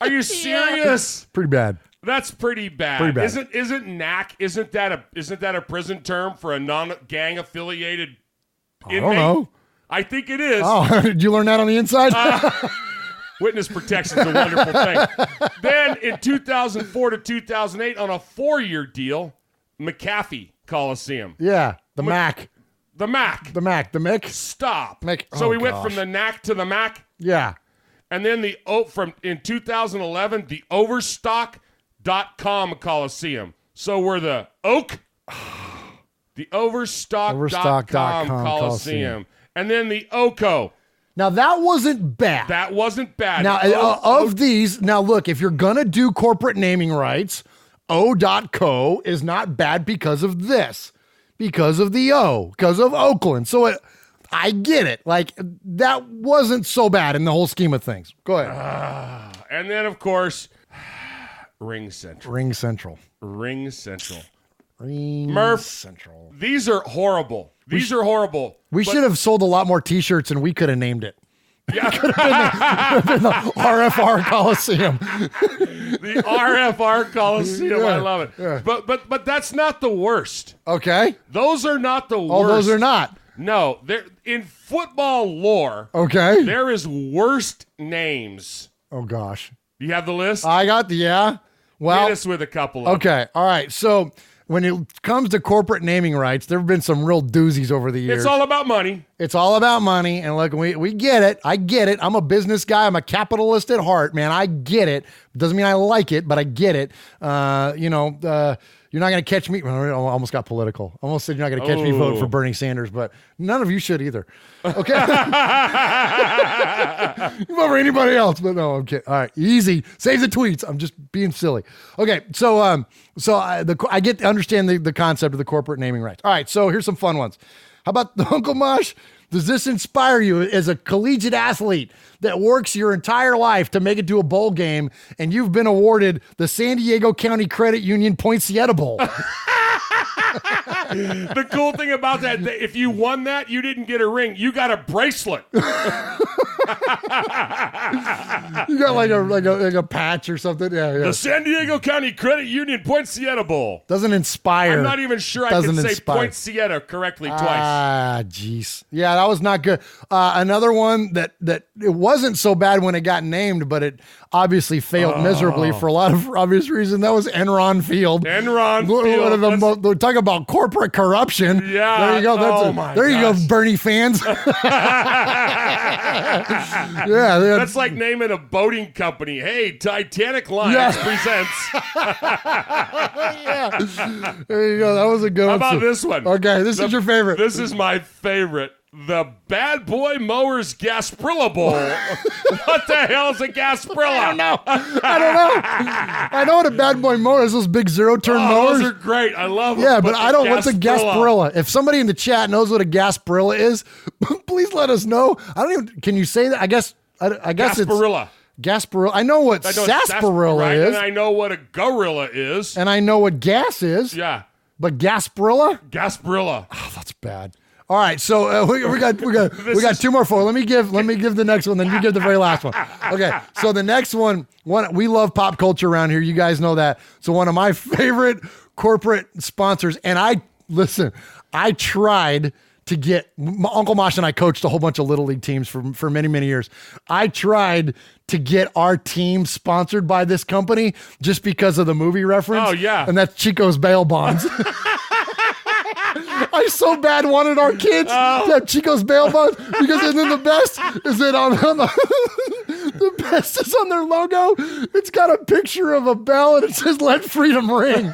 Are you serious? Pretty bad. That's pretty bad. Isn't NAC? Isn't that a prison term for a non-gang affiliated inmate? I don't know. I think it is. Oh, did you learn that on the inside? Witness protection is a wonderful thing. Then in 2004 to 2008, on a 4-year deal, McAfee Coliseum. Yeah, the Mac. The Mac. The Mick. Stop. Mick. So we went from the NAC to the Mac. Yeah. And then in 2011, the Overstock.com Coliseum. So we're the Overstock.com Coliseum. And then the OCO. Now, that wasn't bad. Now, of these, look, if you're going to do corporate naming rights, O.co is not bad because of this, because of the O, because of Oakland. So I get it. That wasn't so bad in the whole scheme of things. Go ahead. And then, of course, Ring Central. Murph, Central. These are horrible. We should have sold a lot more T-shirts, and we could have named it. Yeah. Could have been the RFR Coliseum. The RFR Coliseum. Yeah, I love it. yeah. But that's not the worst. Okay. Those are not the worst. Oh, those are not. No, they're in football lore. Okay. There is worst names. Oh gosh. You have the list? I got the Well, Hit us with a couple of okay. All right. So when it comes to corporate naming rights, there have been some real doozies over the years. It's all about money. It's all about money. And look, we get it. I get it. I'm a business guy. I'm a capitalist at heart, man. I get it. Doesn't mean I like it, but I get it. You're not going to catch me. I almost got political. Almost said you're not going to catch me voting for Bernie Sanders, but none of you should either. Okay. You vote for anybody else, but no, I'm kidding. All right. Easy. Save the tweets. I'm just being silly. Okay. So I get to understand the concept of the corporate naming rights. All right. So here's some fun ones. How about the Uncle Mosh? Does this inspire you as a collegiate athlete that works your entire life to make it to a bowl game and you've been awarded the San Diego County Credit Union Poinsettia Bowl? The cool thing about that, if you won that, you didn't get a ring. You got a bracelet. You got like a patch or something. Yeah. The San Diego County Credit Union Poinsettia Bowl. Doesn't inspire. I'm not even sure I can say Poinsettia correctly twice. Ah, jeez. Yeah, that was not good. Another one that it wasn't so bad when it got named, but it obviously failed miserably for a lot of obvious reasons. That was Enron Field. Enron One of Field. the talk about corporate corruption. Yeah. There you go. There you go, Bernie fans. Yeah. That's like naming a boating company. Hey, Titanic Lines presents. Yeah. There you go. That was a good How one. about this one? Okay, this is your favorite. This is my favorite. The Bad Boy Mowers Gasparilla Bowl. What the hell is a Gasparilla? I don't know. I know what a Bad Boy mower is. Those big zero-turn mowers. Those are great. I love them. Yeah, but I don't. What's a Gasparilla? If somebody in the chat knows what a Gasparilla is, please let us know. I don't even. Can you say that? I guess Gasparilla. It's Gasparilla. I know what sarsaparilla right, is. And I know what a gorilla is. And I know what gas is. Yeah. But Gasparilla? Gasparilla. Oh, that's bad. All right, so we got two more for. Let me give the next one, then you give the very last one. Okay, so the next one we love pop culture around here. You guys know that. So one of my favorite corporate sponsors, and I tried to get Uncle Mosh and I coached a whole bunch of little league teams for many, many years. I tried to get our team sponsored by this company just because of the movie reference. Oh yeah, and that's Chico's bail bonds. I so bad wanted our kids to have Chico's bail bonds because and then the best is that the best is on their logo. It's got a picture of a bell and it says "Let Freedom Ring."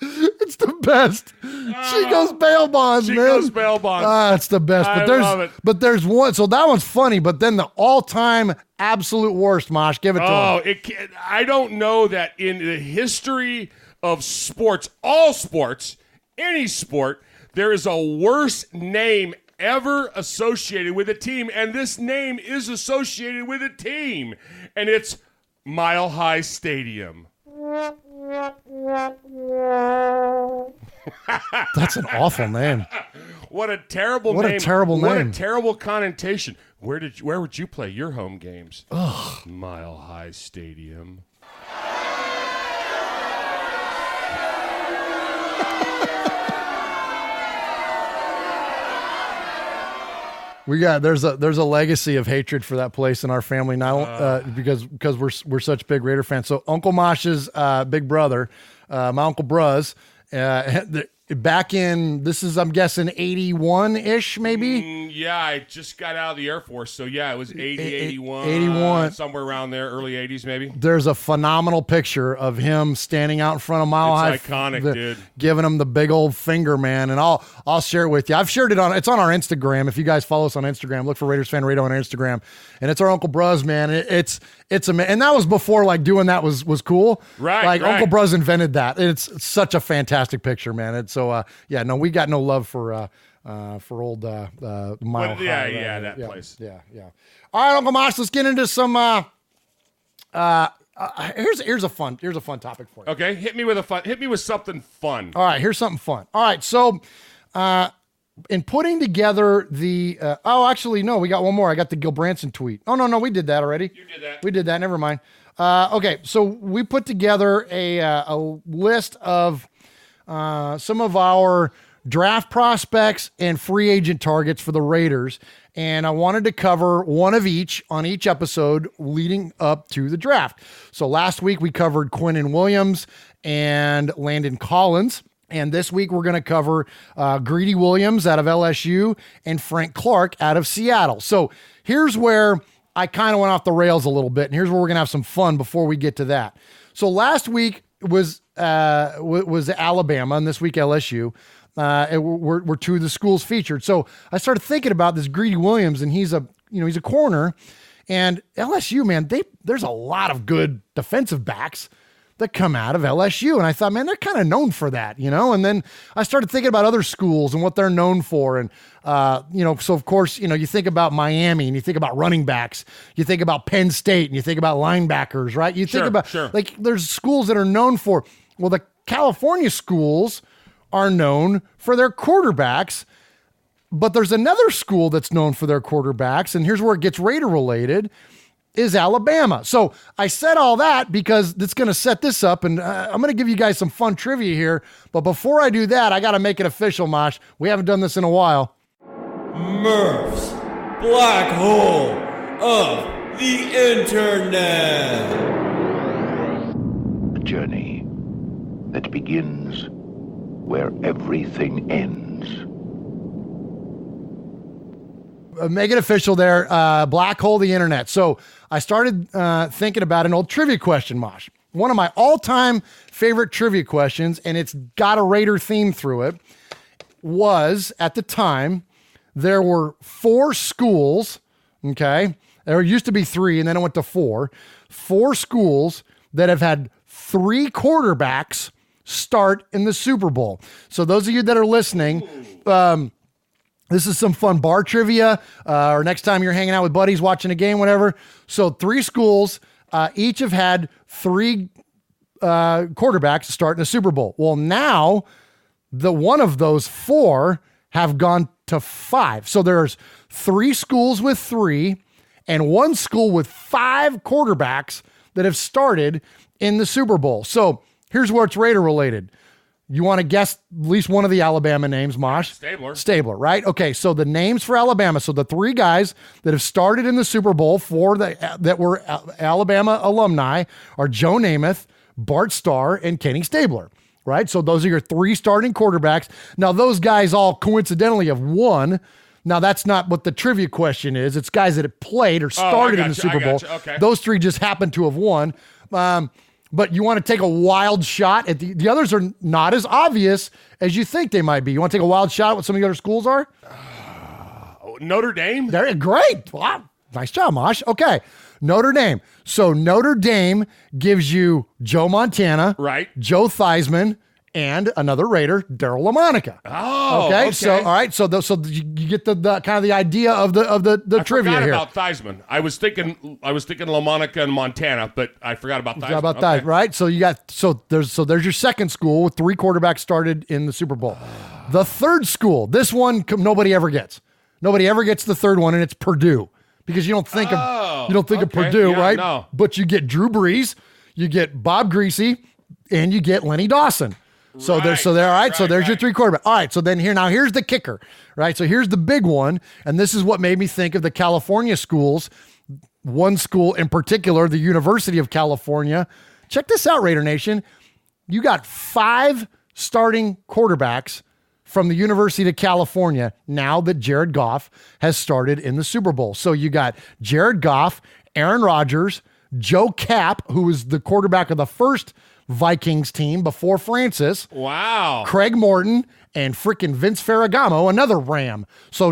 It's the best. Chico's bail bonds, man. Chico's bail bonds. It's the best. I love it. But there's one. So that one's funny. But then the all-time absolute worst, Mosh. Give it to him. I don't know that in the history of sports, all sports, any sport, there is a worse name ever associated with a team, and this name is associated with a team, and it's Mile High Stadium. That's an awful name. What a terrible name. What a terrible name. What a terrible connotation. Where would you play your home games? Ugh. Mile High Stadium. There's a legacy of hatred for that place in our family now because we're such big Raider fans. So Uncle Mosh's big brother, my Uncle Bruz, back in I'm guessing 81-ish maybe. Yeah, I just got out of the Air Force, so yeah, it was 81, 81, somewhere around there, early 80s maybe. There's a phenomenal picture of him standing out in front of Mile High. It's iconic, dude. Giving him the big old finger, man, and I'll share it with you. I've shared it's on our Instagram. If you guys follow us on Instagram, look for Raiders Fan Radio on Instagram, and it's our Uncle Bruz, man. It's and that was before like doing that was cool. Right, like right. Uncle Bruz invented that. It's such a fantastic picture, man. It's so we got no love for old Mile High. Yeah, that place. Yeah. All right, Uncle Mosh, let's get into some. Here's a fun topic for you. Okay, hit me with something fun. All right, here's something fun. All right, so in putting together the actually no, we got one more. I got the Gil Branson tweet. Oh no, we did that already. You did that. We did that. Never mind. Okay, so we put together a list of some of our draft prospects and free agent targets for the Raiders, and I wanted to cover one of each on each episode leading up to the draft. So last week we covered Quinnen Williams and Landon Collins. And this week we're going to cover Greedy Williams out of LSU and Frank Clark out of Seattle. So here's where I kind of went off the rails a little bit, and here's where we're going to have some fun before we get to that. So last week was Alabama, and this week LSU. Were two of the schools featured. So I started thinking about this Greedy Williams, and he's a corner, and LSU, man, there's a lot of good defensive backs that come out of LSU. And I thought, man, they're kind of known for that, And then I started thinking about other schools and what they're known for. And, so of course, you think about Miami and you think about running backs, you think about Penn State and you think about linebackers, right? You think about, like, there's schools that are known for, well, the California schools are known for their quarterbacks, but there's another school that's known for their quarterbacks. And here's where it gets Raider related. Is Alabama. So I said all that because it's going to set this up, and I'm going to give you guys some fun trivia here. But before I do that, I got to make it official, Mosh. We haven't done this in a while. Murph's Black Hole of the Internet. A journey that begins where everything ends. Make it official there. Black hole the internet. So I started thinking about an old trivia question, Mosh. One of my all-time favorite trivia questions, and it's got a Raider theme through it, was at the time there were 4 schools, okay? There used to be 3, and then it went to 4. 4 schools that have had 3 quarterbacks start in the Super Bowl. So those of you that are listening, this is some fun bar trivia, or next time you're hanging out with buddies watching a game, whatever. So 3 schools, each have had 3 quarterbacks start in the Super Bowl. Well, now the one of those 4 have gone to 5. So there's 3 schools with 3 and 1 school with 5 quarterbacks that have started in the Super Bowl. So here's where it's Raider related. You want to guess at least one of the Alabama names, Mosh? Stabler, right? Okay, so the names for Alabama. So the 3 guys that have started in the Super Bowl that were Alabama alumni are Joe Namath, Bart Starr, and Kenny Stabler, right? So those are your 3 starting quarterbacks. Now, those guys all coincidentally have won. Now, that's not what the trivia question is. It's guys that have played or started in the Super Bowl. Okay. Those 3 just happen to have won. But you want to take a wild shot at the others are not as obvious as you think they might be. You want to take a wild shot at what some of the other schools are? Notre Dame? They're great. Wow. Nice job, Mosh. Okay. Notre Dame. So Notre Dame gives you Joe Montana, right? Joe Theismann, and another Raider, Darryl LaMonica. Oh, okay. So all right. So you get the kind of the idea of the trivia here. I forgot about Theismann. I was thinking LaMonica and Montana, but I forgot about Theismann. Forgot about that, right? So there's your second school with 3 quarterbacks started in the Super Bowl. The third school, this one nobody ever gets. Nobody ever gets the third one, and it's Purdue, because you don't think of Purdue, right? No. But you get Drew Brees, you get Bob Greasy, and you get Lenny Dawson. So there's your 3 quarterbacks. All right, so then here's the kicker, right? So here's the big one, and this is what made me think of the California schools. One school in particular, the University of California. Check this out, Raider Nation. You got 5 starting quarterbacks from the University of California now that Jared Goff has started in the Super Bowl. So you got Jared Goff, Aaron Rodgers, Joe Kapp, who was the quarterback of the first Vikings team before Francis. Wow. Craig Morton and freaking Vince Ferragamo, another Ram. So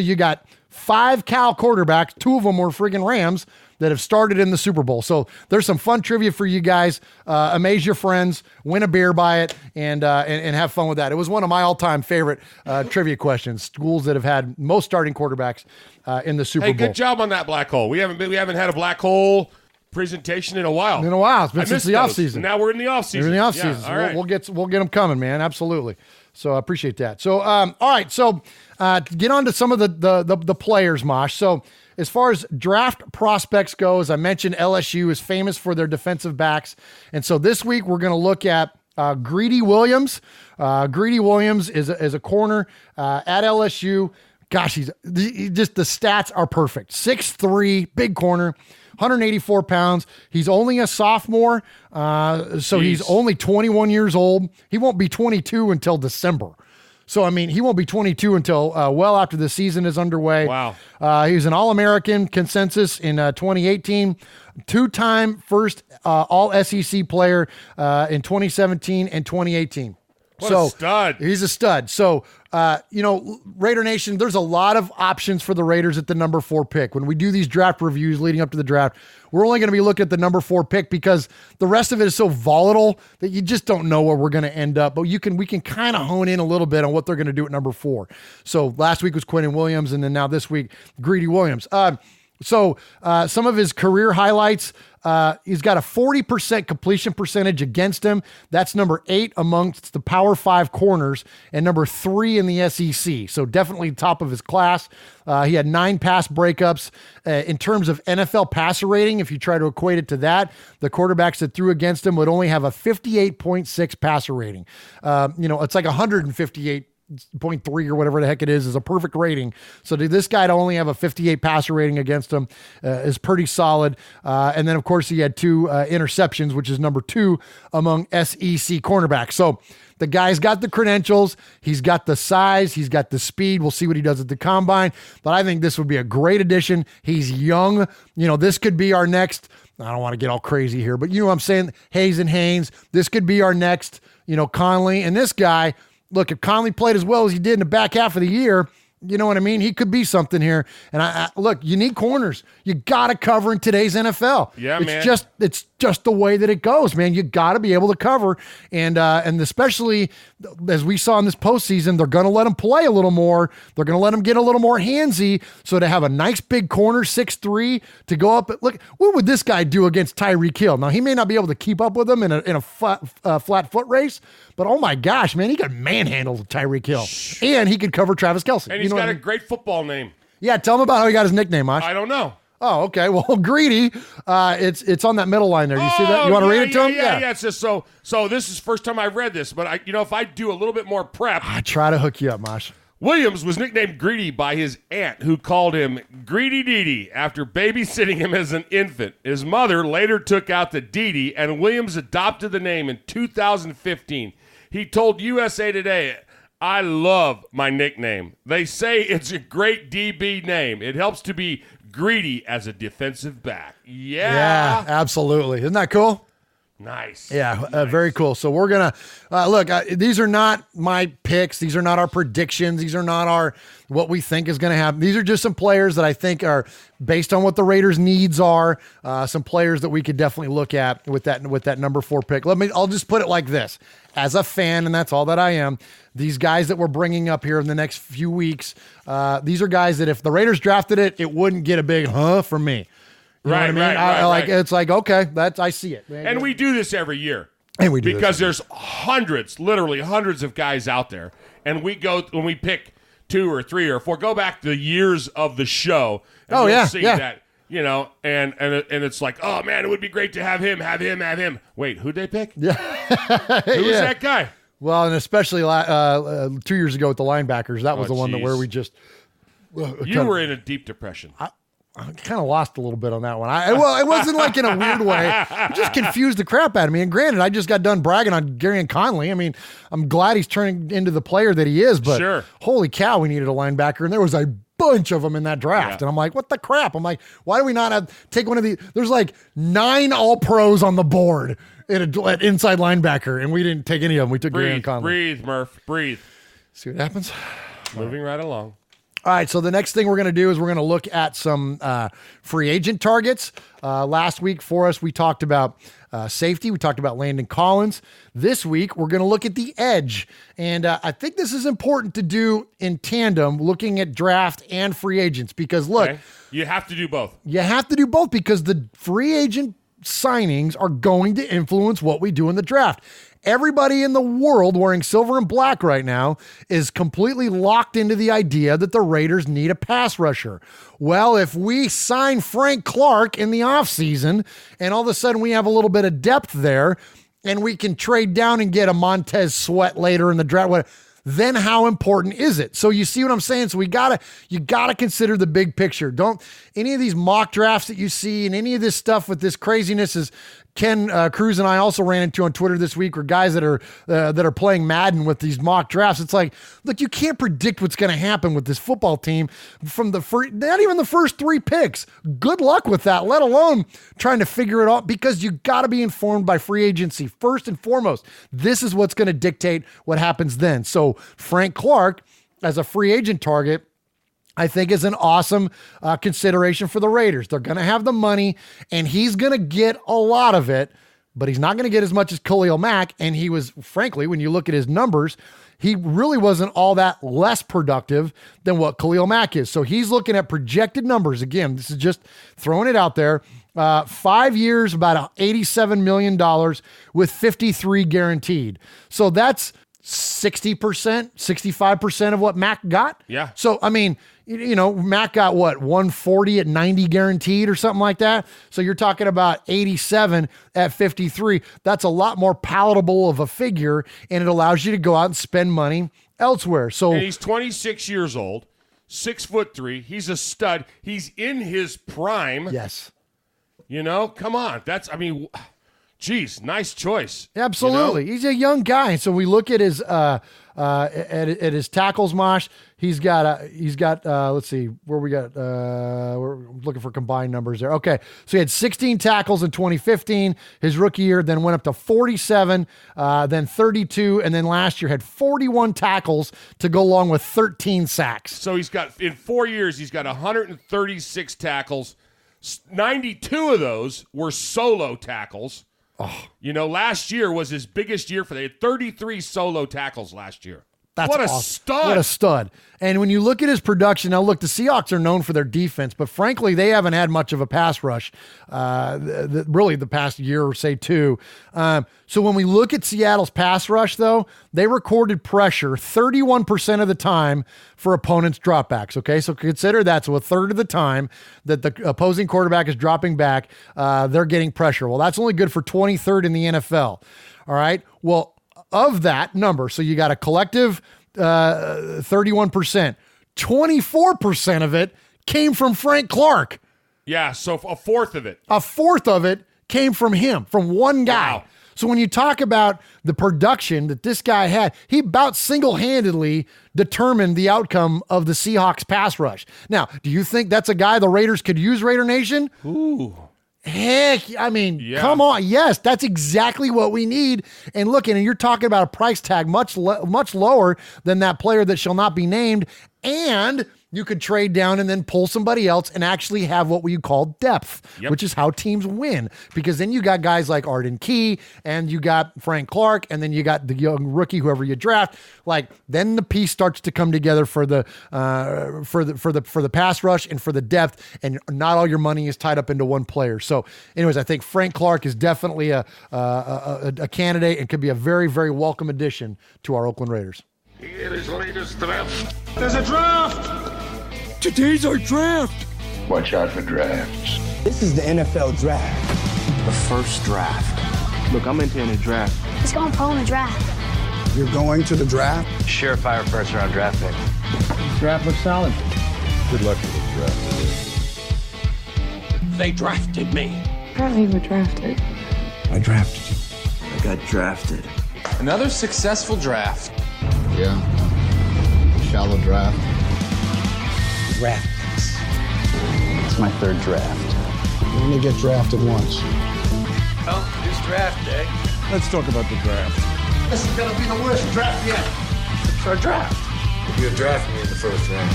you got 5 Cal quarterbacks, 2 of them were freaking Rams that have started in the Super Bowl. So there's some fun trivia for you guys. Amaze your friends, win a beer by it, and have fun with that. It was one of my all-time favorite trivia questions. Schools that have had most starting quarterbacks in the Super Bowl. Hey, good job on that black hole. We haven't had a black hole presentation in a while. It's been since the offseason. Now we're in the offseason. We're in the offseason. Yeah, So all right. we'll get them coming, man. Absolutely. So I appreciate that. So all right. So to get on to some of the players, Mosh. So as far as draft prospects go, as I mentioned, LSU is famous for their defensive backs, and so this week we're going to look at Greedy Williams. Greedy Williams is a corner at LSU. Gosh, he just the stats are perfect. 6'3", big corner, 184 pounds. He's only a sophomore, so he's only 21 years old. He won't be 22 until December. So, I mean, he won't be 22 until well after the season is underway. Wow. He was an All-American consensus in 2018, two-time first All-SEC player in 2017 and 2018. What a stud. He's a stud. So, Raider Nation, there's a lot of options for the Raiders at the number 4 pick. When we do these draft reviews leading up to the draft, we're only going to be looking at the number 4 pick because the rest of it is so volatile that you just don't know where we're going to end up. But we can kind of hone in a little bit on what they're going to do at number 4. So last week was Quinnen Williams, and then now this week, Greedy Williams. So some of his career highlights, he's got a 40% completion percentage against him. That's number 8 amongst the Power 5 corners and number 3 in the SEC. So definitely top of his class. He had 9 pass breakups. In terms of NFL passer rating, if you try to equate it to that, the quarterbacks that threw against him would only have a 58.6 passer rating. It's like 158.3 or whatever the heck it is a perfect rating. So this guy to only have a 58 passer rating against him is pretty solid. And then of course he had 2 interceptions, which is number 2 among SEC cornerbacks. So the guy's got the credentials. He's got the size. He's got the speed. We'll see what he does at the combine, but I think this would be a great addition. He's young. This could be our next, I don't want to get all crazy here, but you know what I'm saying? Hayes and Haynes. This could be our next, Conley. And this guy, look, if Conley played as well as he did in the back half of the year, you know what I mean? He could be something here. And I look, you need corners. You got to cover in today's NFL. Yeah, It's just the way that it goes, man. You got to be able to cover. And especially as we saw in this postseason, they're going to let him play a little more. They're going to let him get a little more handsy. So to have a nice big corner, 6'3", to go up. Look, what would this guy do against Tyreek Hill? Now, he may not be able to keep up with him in a flat foot race, but oh my gosh, man, he could manhandle Tyreek Hill. And he could cover Travis Kelce. And he's got a great football name. Yeah, tell him about how he got his nickname, Mosh. I don't know. Oh, okay. Well, Greedy, it's on that middle line there. Do you see that? You want to read it to him? Yeah. It's just so this is the first time I've read this, but if I do a little bit more prep. I try to hook you up, Mosh. Williams was nicknamed Greedy by his aunt, who called him Greedy Dee after babysitting him as an infant. His mother later took out the Dee, and Williams adopted the name in 2015. He told USA Today, "I love my nickname. They say it's a great DB name. It helps to be greedy as a defensive back." Yeah, absolutely. Isn't that cool? Nice. Yeah, very cool. So we're going to look, these are not my picks. These are not our predictions. These are not what we think is going to happen. These are just some players that I think are based on what the Raiders' needs are. Some players that we could definitely look at with that number 4 pick. I'll just put it like this. As a fan, and that's all that I am, these guys that we're bringing up here in the next few weeks, these are guys that if the Raiders drafted it wouldn't get a big from me. You know what I mean? Right. It's like, okay, I see it. And we do this every year. And we do because there's literally hundreds of guys out there, and when we pick 2 or 3 or 4, go back the years of the show, and you'll see that, and it's like, oh man, it would be great to have him. Wait, who'd they pick? Yeah, who was that guy? Well, and especially 2 years ago with the linebackers, that was the one where we just you were in a deep depression. I kind of lost a little bit on that one. It wasn't like in a weird way. It just confused the crap out of me. And granted, I just got done bragging on Gary Conley. I mean, I'm glad he's turning into the player that he is, but holy cow, we needed a linebacker. And there was a bunch of them in that draft. And I'm like, what the crap? I'm like, why do we not take one of these? There's like 9 all-pros on the board at inside linebacker, and we didn't take any of them. We took Gary Conley. Breathe, Murph. Breathe. See what happens? Moving right along. All right, so the next thing we're going to do is we're going to look at some free agent targets. Last week for us, we talked about safety. We talked about Landon Collins. This week, we're going to look at the edge. And I think this is important to do in tandem, looking at draft and free agents. Because, look. Okay. You have to do both. You have to do both because the free agent signings are going to influence what we do in the draft. Everybody in the world wearing silver and black right now is completely locked into the idea that the Raiders need a pass rusher. Well, if we sign Frank Clark in the offseason and all of a sudden we have a little bit of depth there and we can trade down and get a Montez Sweat later in the draft, then how important is it? So you see what I'm saying? So you gotta consider the big picture. Don't any of these mock drafts that you see and any of this stuff with this craziness is Ken Cruz and I also ran into on Twitter this week, were guys that are playing Madden with these mock drafts. It's like, look, you can't predict what's going to happen with this football team from not even the first 3 picks. Good luck with that, let alone trying to figure it out, because you got to be informed by free agency first and foremost. This is what's going to dictate what happens then. So Frank Clark as a free agent target, I think, is an awesome consideration for the Raiders. They're going to have the money, and he's going to get a lot of it, but he's not going to get as much as Khalil Mack. And he was, frankly, when you look at his numbers, he really wasn't all that less productive than what Khalil Mack is. So he's looking at projected numbers. Again, this is just throwing it out there. 5 years, about $87 million with 53 guaranteed. So that's 60%, 65% of what Mack got. Yeah. So, I mean, Mack got what, 140 at 90 guaranteed or something like that. So you're talking about 87 at 53. That's a lot more palatable of a figure, and it allows you to go out and spend money elsewhere. So and he's 26 years old, 6'3". He's a stud. He's in his prime. Yes. Come on. Geez, nice choice. Absolutely. He's a young guy. So we look at his his tackles, Mosh. He's got let's see where we got, we're looking for combined numbers there. Okay. So he had 16 tackles in 2015, his rookie year, then went up to 47, then 32. And then last year had 41 tackles to go along with 13 sacks. So in 4 years, he's got 136 tackles. 92 of those were solo tackles. Oh. Last year was his biggest year for they had 33 solo tackles last year. That's what a awesome. stud. What a stud. And when you look at his production, now look, the Seahawks are known for their defense, but frankly, they haven't had much of a pass rush, really the past year or say 2. So when we look at Seattle's pass rush, though, they recorded pressure 31% of the time for opponents' dropbacks. Okay, so consider that. So a third of the time that the opposing quarterback is dropping back, they're getting pressure. Well, that's only good for 23rd in the NFL. All right, well, of that number, so you got a collective 31%, 24% of it came from Frank Clark. Yeah, so a fourth of it. A fourth of it came from him, from one guy. Wow. So when you talk about the production that this guy had, he about single-handedly determined the outcome of the Seahawks pass rush. Now, do you think that's a guy the Raiders could use, Raider Nation? Ooh. Heck, I mean, Come on. Yes, that's exactly what we need. And look, and you're talking about a price tag much lower than that player that shall not be named. And you could trade down and then pull somebody else and actually have what we call depth, which is how teams win. Because then you got guys like Arden Key and you got Frank Clark and then you got the young rookie, whoever you draft. Like then the piece starts to come together for the pass rush and for the depth, and not all your money is tied up into one player. So, anyways, I think Frank Clark is definitely a candidate and could be a very, very welcome addition to our Oakland Raiders. Here is the latest draft. There's a draft. Today's our draft. Watch out for drafts. This is the NFL draft. The first draft. Look, I'm into a draft. Let's go and pro in the draft. You're going to the draft? Surefire first round draft pick. Draft looks solid. Good luck with the draft. They drafted me. Apparently you were drafted. I drafted you. I got drafted. Another successful draft. Yeah. Shallow draft. Draft picks. It's my third draft. You only get drafted once. Well, it's draft day. Let's talk about the draft. This is going to be the worst draft yet. It's our draft. You draft me in the first round.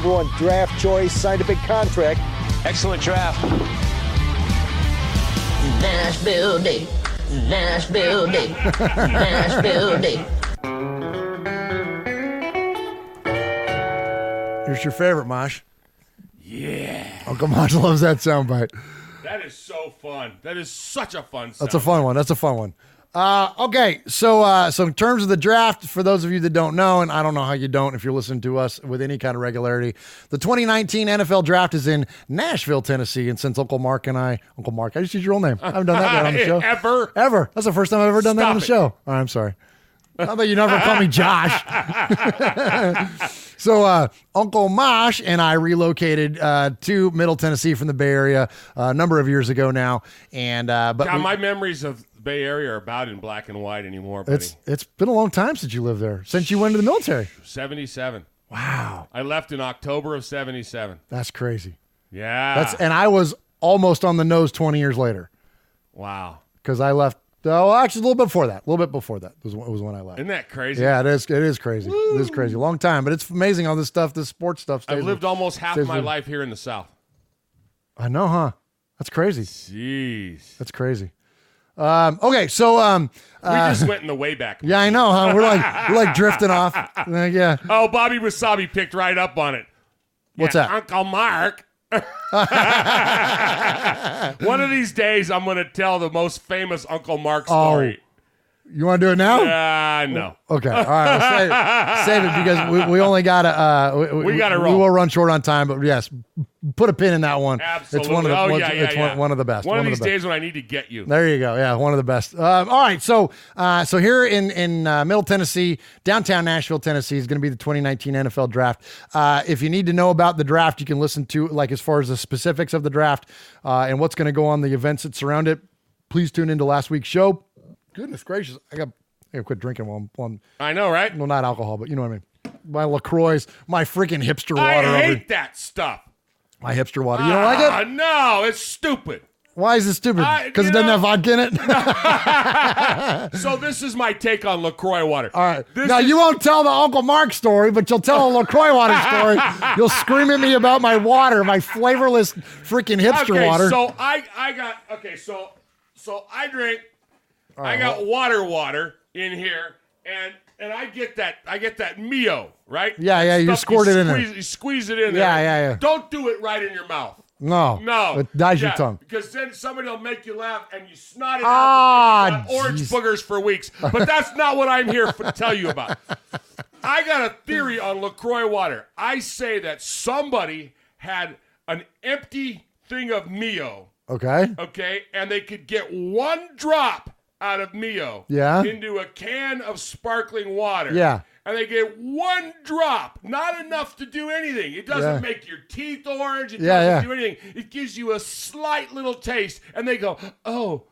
#1 draft choice, signed a big contract. Excellent draft. Nashville Day. Nashville Day. Nashville Day. Here's your favorite, Mosh. Yeah. Uncle Mosh loves that soundbite. That is so fun. That is such a fun sound. That's a fun one. That's a fun one. Okay, so in terms of the draft, for those of you that don't know, and I don't know how you don't if you're listening to us with any kind of regularity, the 2019 NFL Draft is in Nashville, Tennessee, and since Uncle Mark, I just used your old name. I haven't done that yet on the show. Ever. That's the first time I've ever done that on the show. All right, I'm sorry. How about you never call me Josh? So Uncle Mosh and I relocated to Middle Tennessee from the Bay Area a number of years ago now, and my memories of Bay Area are about in black and white anymore, buddy. It's been a long time since you lived there. Since you went to the military. 77. Wow. I left in October of 77. That's crazy. Yeah. And I was almost on the nose 20 years later. Wow. Because I left. Oh, actually, a little bit before that. A little bit before that was when I left. Isn't that crazy? Yeah, it is. It is crazy. Woo. It is crazy. A long time, but it's amazing all this stuff, this sports stuff. I've lived almost half my life here in the South. I know, huh? That's crazy. Jeez. That's crazy. Okay, so we just went in the way back. Yeah, I know, huh? We're like drifting off. Yeah. Oh, Bobby Wasabi picked right up on it. What's that? Uncle Mark. One of these days, I'm going to tell the most famous Uncle Mark story. You want to do it now? No. Okay. All right. We'll save it because we only got to. We got to roll. We will run short on time, but yes, put a pin in that one. Absolutely. It's one of the. It's one of the best. One of these days when I need to get you. There you go. Yeah, one of the best. All right. So here in Middle Tennessee, downtown Nashville, Tennessee is going to be the 2019 NFL Draft. If you need to know about the draft, you can listen to as far as the specifics of the draft and what's going to go on, the events that surround it. Please tune into last week's show. Goodness gracious. I gotta quit drinking while I'm I know, right? Well, not alcohol, but you know what I mean. My LaCroix, my freaking hipster water. I hate that stuff. My hipster water. You don't like it? No, it's stupid. Why is it stupid? Because it doesn't have vodka in it? So this is my take on LaCroix water. All right. You won't tell the Uncle Mark story, but you'll tell a LaCroix water story. You'll scream at me about my water, my flavorless freaking hipster water. So I got, so I drink, I got water in here, and I get that Mio, right? Yeah, you squirt it in there. You squeeze it in there. Yeah. Don't do it right in your mouth. No. It dyes your tongue. Because then somebody will make you laugh and you snot it out. And orange boogers for weeks. But that's not what I'm here to tell you about. I got a theory on LaCroix water. I say that somebody had an empty thing of Mio. Okay. And they could get one drop out of Mio into a can of sparkling water. Yeah. And they get one drop, not enough to do anything. It doesn't make your teeth orange. It doesn't do anything. It gives you a slight little taste. And they go, oh,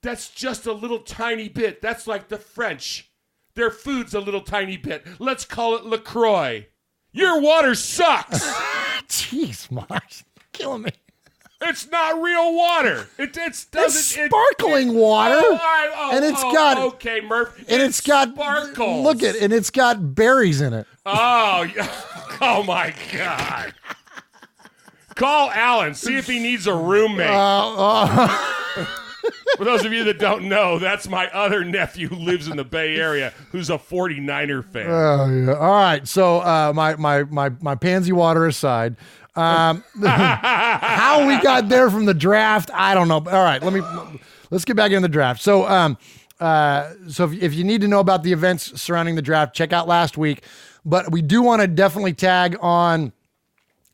that's just a little tiny bit. That's like the French. Their food's a little tiny bit. Let's call it LaCroix. Your water sucks. Jeez, Mosh. Killing me. It's not real water. It's sparkling water. And it's got okay, Murph. And it's got sparkles. Look at, and it's got berries in it. Oh my God. Call Alan. See if he needs a roommate. For those of you that don't know, that's my other nephew who lives in the Bay Area, who's a 49er fan. Yeah. All right. So my pansy water aside. How we got there from the draft, I don't know. All right, let's get back into the draft. So, if you need to know about the events surrounding the draft, check out last week. But we do want to definitely tag on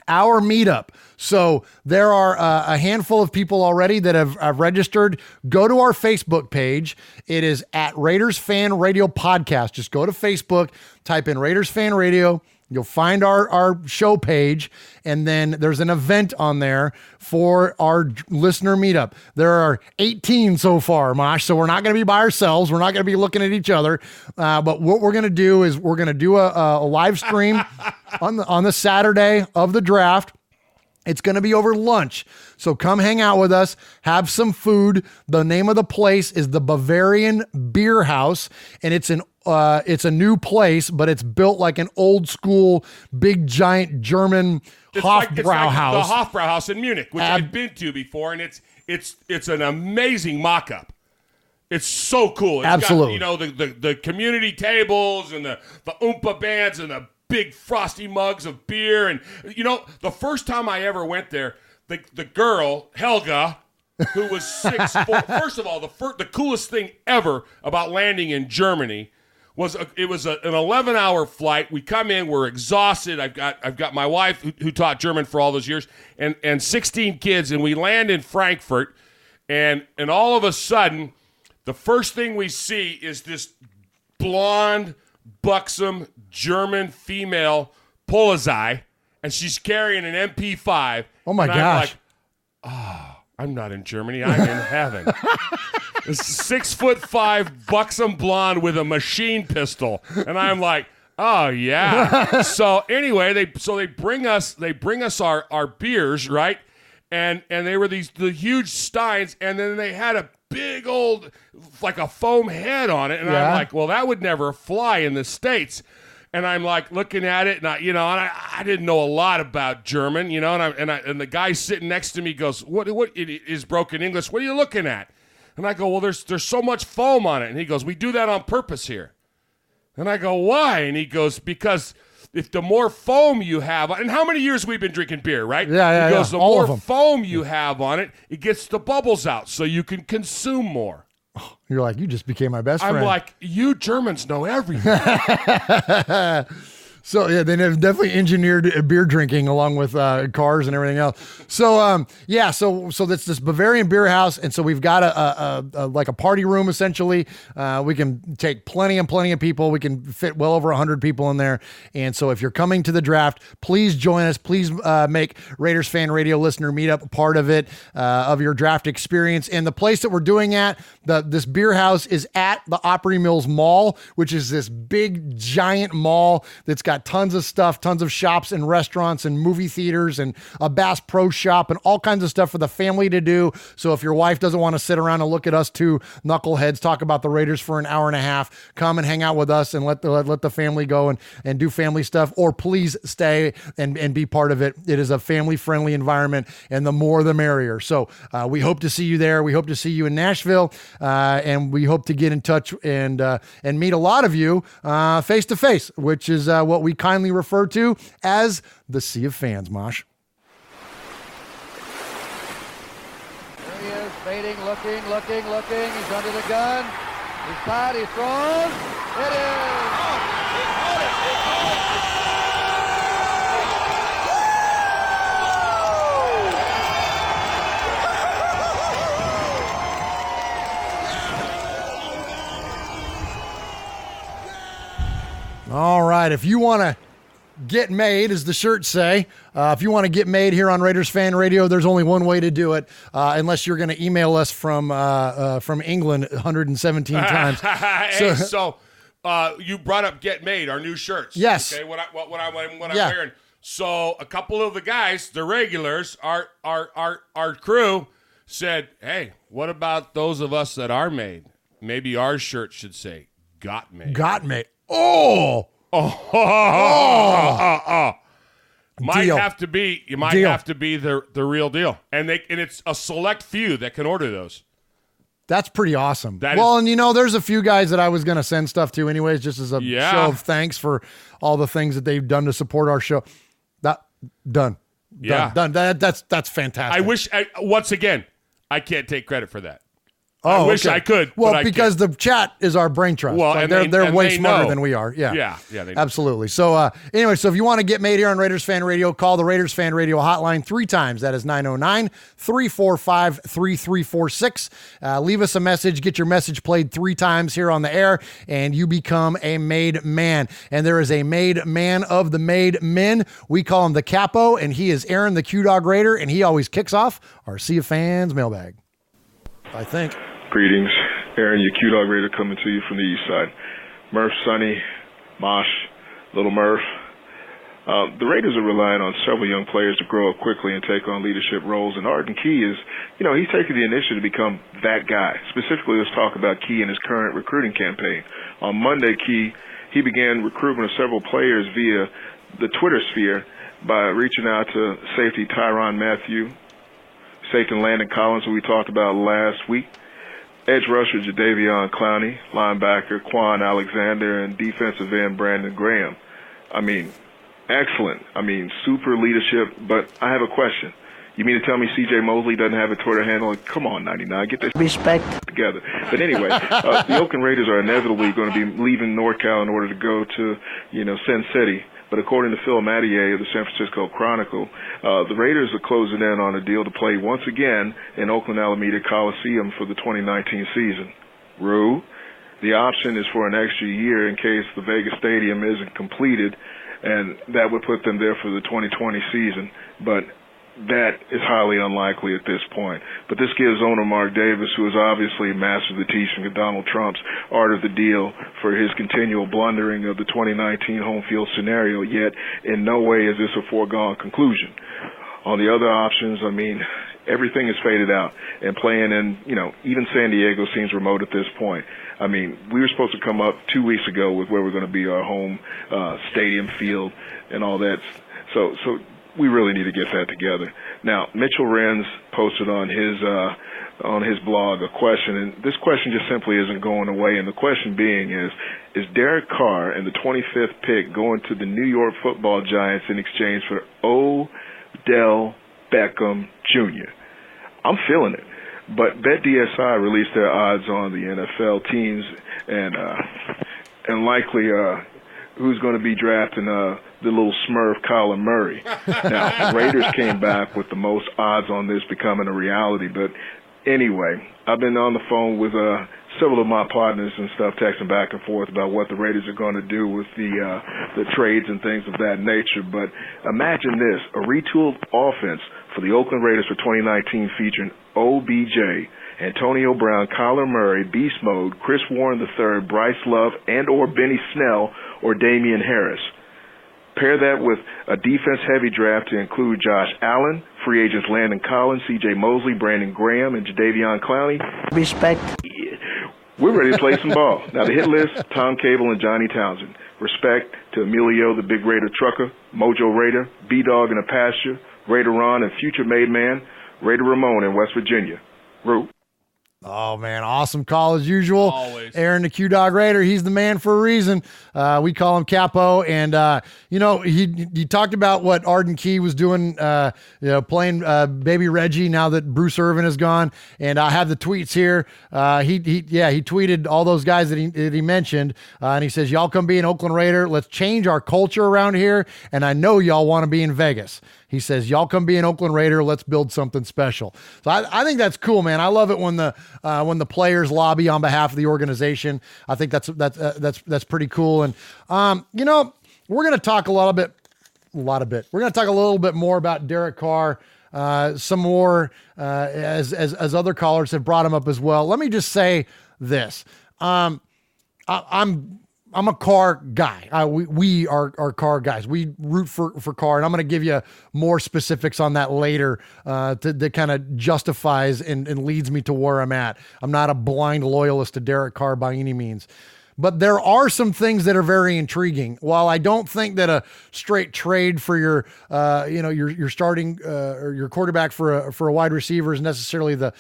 our meetup. So there are a handful of people already that have registered. Go to our Facebook page. It is at Raiders Fan Radio Podcast. Just go to Facebook, type in Raiders Fan Radio. You'll find our show page, and then there's an event on there for our listener meetup. There are 18 so far, Mosh, so we're not going to be by ourselves. We're not going to be looking at each other. But what we're going to do is we're going to do a live stream on the Saturday of the draft. It's going to be over lunch. So come hang out with us, have some food. The name of the place is the Bavarian Beer House, and it's a new place, but it's built like an old school, big, giant German Hofbrauhaus. The Hofbrauhaus in Munich, which I've been to before, and it's an amazing mock-up. It's so cool. It's absolutely. Got, the community tables and the Oompa bands and the big frosty mugs of beer. And, the first time I ever went there, the girl, Helga, who was 6'4". First of all, the coolest thing ever about landing in Germany was it was an 11-hour flight. We come in, we're exhausted. I've got my wife who taught German for all those years, and 16 kids, and we land in Frankfurt, and all of a sudden, the first thing we see is this blonde, buxom German female Polizei, and she's carrying an MP5. Oh my gosh! gosh! I'm like, oh, I'm not in Germany. I'm in heaven. This 6'5" buxom blonde with a machine pistol, and I'm like, oh yeah. So anyway, they bring us our beers, right? And they were the huge steins, and then they had a big old like a foam head on it, and I'm like, well, that would never fly in the States. And I'm like looking at it, and I didn't know a lot about German, and the guy sitting next to me goes, what is broken English? What are you looking at? And I go, well, there's so much foam on it. And he goes, we do that on purpose here. And I go, why? And he goes, because if the more foam you have, and how many years we've been drinking beer, right? Yeah. He goes, the all more foam you have on it, it gets the bubbles out so you can consume more. You're like, you just became my best friend. I'm like, you Germans know everything. So, yeah, they have definitely engineered beer drinking along with cars and everything else. So, so that's this Bavarian beer house, and so we've got a like a party room, essentially. We can take plenty of people. We can fit well over 100 people in there. And so if you're coming to the draft, please join us. Please make Raiders Fan Radio Listener Meetup a part of it, of your draft experience. And the place that we're doing at, this beer house is at the Opry Mills Mall, which is this big, giant mall that's got tons of stuff, tons of shops and restaurants and movie theaters and a Bass Pro Shop and all kinds of stuff for the family to do. So if your wife doesn't want to sit around and look at us two knuckleheads talk about the Raiders for an hour and a half, come and hang out with us and let the family go and do family stuff, or please stay and be part of it. It is a family-friendly environment, and the more the merrier. So we hope to see you there. We hope to see you in Nashville, and we hope to get in touch and meet a lot of you face to face, which is what we kindly refer to as the Sea of Fans, Mosh. There he is, fading, looking. He's under the gun. He's tied, he throws. It is. All right, if you want to get made, as the shirts say, if you want to get made here on Raiders Fan Radio, there's only one way to do it, unless you're going to email us from England 117 times. Hey, so you brought up Get Made, our new shirts. Yes. Okay, what I'm wearing. So a couple of the guys, the regulars, our crew, said, hey, what about those of us that are made? Maybe our shirt should say, Got Made. Got Made. Oh. Might have to be the real deal. And it's a select few that can order those. That's pretty awesome. And there's a few guys that I was going to send stuff to anyways, just as a show of thanks for all the things that they've done to support our show. Done. That's fantastic. I wish, once again, I can't take credit for that. I wish I could. Well, because the chat is our brain trust. Well, like and they're way smarter know. than we are. Yeah. They know. Absolutely. So anyway, so if you want to get made here on Raiders Fan Radio, call the Raiders Fan Radio hotline 3 times. That is 909-345-3346. Leave us a message. Get your message played 3 times here on the air, and you become a made man. And there is a made man of the made men. We call him the Capo, and he is Aaron, the Q-Dog Raider, and he always kicks off our Sea of Fans mailbag, I think. Greetings. Aaron, your Q-Dog Raider coming to you from the east side. Murph, Sonny, Mosh, Little Murph. The Raiders are relying on several young players to grow up quickly and take on leadership roles, and Arden Key is, he's taking the initiative to become that guy. Specifically, let's talk about Key and his current recruiting campaign. On Monday, he began recruitment of several players via the Twitter sphere by reaching out to safety Tyrann Mathieu, safety Landon Collins, who we talked about last week, edge rusher Jadeveon Clowney, linebacker Quan Alexander, and defensive end Brandon Graham. I mean, excellent. I mean, super leadership. But I have a question. You mean to tell me C.J. Mosley doesn't have a Twitter handle? Come on, 99, get this Respect together. But anyway, the Oakland Raiders are inevitably going to be leaving NorCal in order to go to, Sin City. But according to Phil Mattier of the San Francisco Chronicle, the Raiders are closing in on a deal to play once again in Oakland Alameda Coliseum for the 2019 season. Rue, the option is for an extra year in case the Vegas Stadium isn't completed, and that would put them there for the 2020 season. But that is highly unlikely at this point. But this gives owner Mark Davis, who has obviously mastered the teaching of Donald Trump's art of the deal, for his continual blundering of the 2019 home field scenario, yet in no way is this a foregone conclusion. On the other options, everything is faded out, and playing in, even San Diego seems remote at this point. We were supposed to come up 2 weeks ago with where we're going to be our home stadium field and all that. So we really need to get that together. Now, Mitchell Renz posted on his blog a question, and this question just simply isn't going away. And the question being is Derek Carr and the 25th pick going to the New York Football Giants in exchange for Odell Beckham Jr.? I'm feeling it. But BetDSI released their odds on the NFL teams and likely who's going to be drafting the little Smurf Kyler Murray. Now, the Raiders came back with the most odds on this becoming a reality. But anyway, I've been on the phone with several of my partners and stuff, texting back and forth about what the Raiders are going to do with the trades and things of that nature. But imagine this, a retooled offense for the Oakland Raiders for 2019 featuring OBJ, Antonio Brown, Kyler Murray, Beast Mode, Chris Warren III, Bryce Love, and or Benny Snell or Damian Harris. Pair that with a defense-heavy draft to include Josh Allen, free agents Landon Collins, C.J. Mosley, Brandon Graham, and Jadeveon Clowney. Respect. Yeah, we're ready to play some ball. Now, the hit list, Tom Cable and Johnny Townsend. Respect to Emilio, the Big Raider Trucker, Mojo Raider, B-Dog in a Pasture, Raider Ron, and future made man, Raider Ramon in West Virginia. Rue. Oh, man, awesome call as usual. Always. Aaron, the Q-Dog Raider, he's the man for a reason. We call him Capo. And, he talked about what Arden Key was doing, playing Baby Reggie now that Bruce Irvin is gone. And I have the tweets here. He tweeted all those guys that he mentioned. And he says, y'all come be an Oakland Raider. Let's change our culture around here. And I know y'all want to be in Vegas. He says, y'all come be an Oakland Raider. Let's build something special. So I think that's cool, man. I love it when the players lobby on behalf of the organization. I think that's pretty cool. And, we're going to talk a little bit. We're going to talk a little bit more about Derek Carr, some more, as other callers have brought him up as well. Let me just say this. I'm a Carr guy. We are Carr guys. We root for Carr, and I'm going to give you more specifics on that later that kind of justifies and leads me to where I'm at. I'm not a blind loyalist to Derek Carr by any means. But there are some things that are very intriguing. While I don't think that a straight trade for your starting or your quarterback for a wide receiver is necessarily a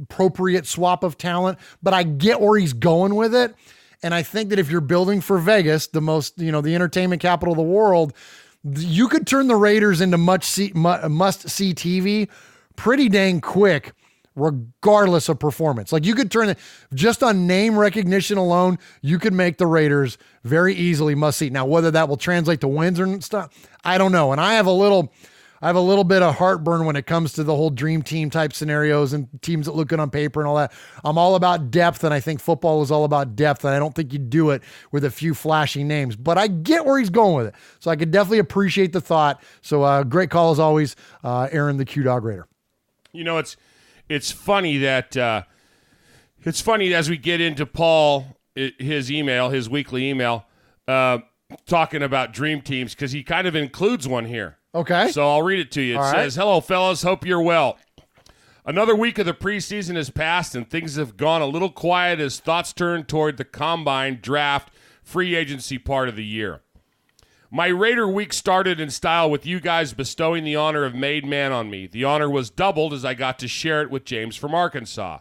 appropriate swap of talent, but I get where he's going with it. And I think that if you're building for Vegas, the most, the entertainment capital of the world, you could turn the Raiders into must-see TV pretty dang quick, regardless of performance. Like, you could turn it just on name recognition alone, you could make the Raiders very easily must-see. Now, whether that will translate to wins or stuff, I don't know. And I have a little bit of heartburn when it comes to the whole dream team type scenarios and teams that look good on paper and all that. I'm all about depth, and I think football is all about depth, and I don't think you do it with a few flashy names. But I get where he's going with it, so I could definitely appreciate the thought. So great call as always, Aaron, the Q-Dog Raider. It's funny that as we get into Paul, his weekly email, talking about dream teams, because he kind of includes one here. Okay. So I'll read it to you. It says, "Hello, fellas. Hope you're well. Another week of the preseason has passed, and things have gone a little quiet as thoughts turn toward the combine, draft, free agency part of the year. My Raider week started in style with you guys bestowing the honor of made man on me. The honor was doubled as I got to share it with James from Arkansas.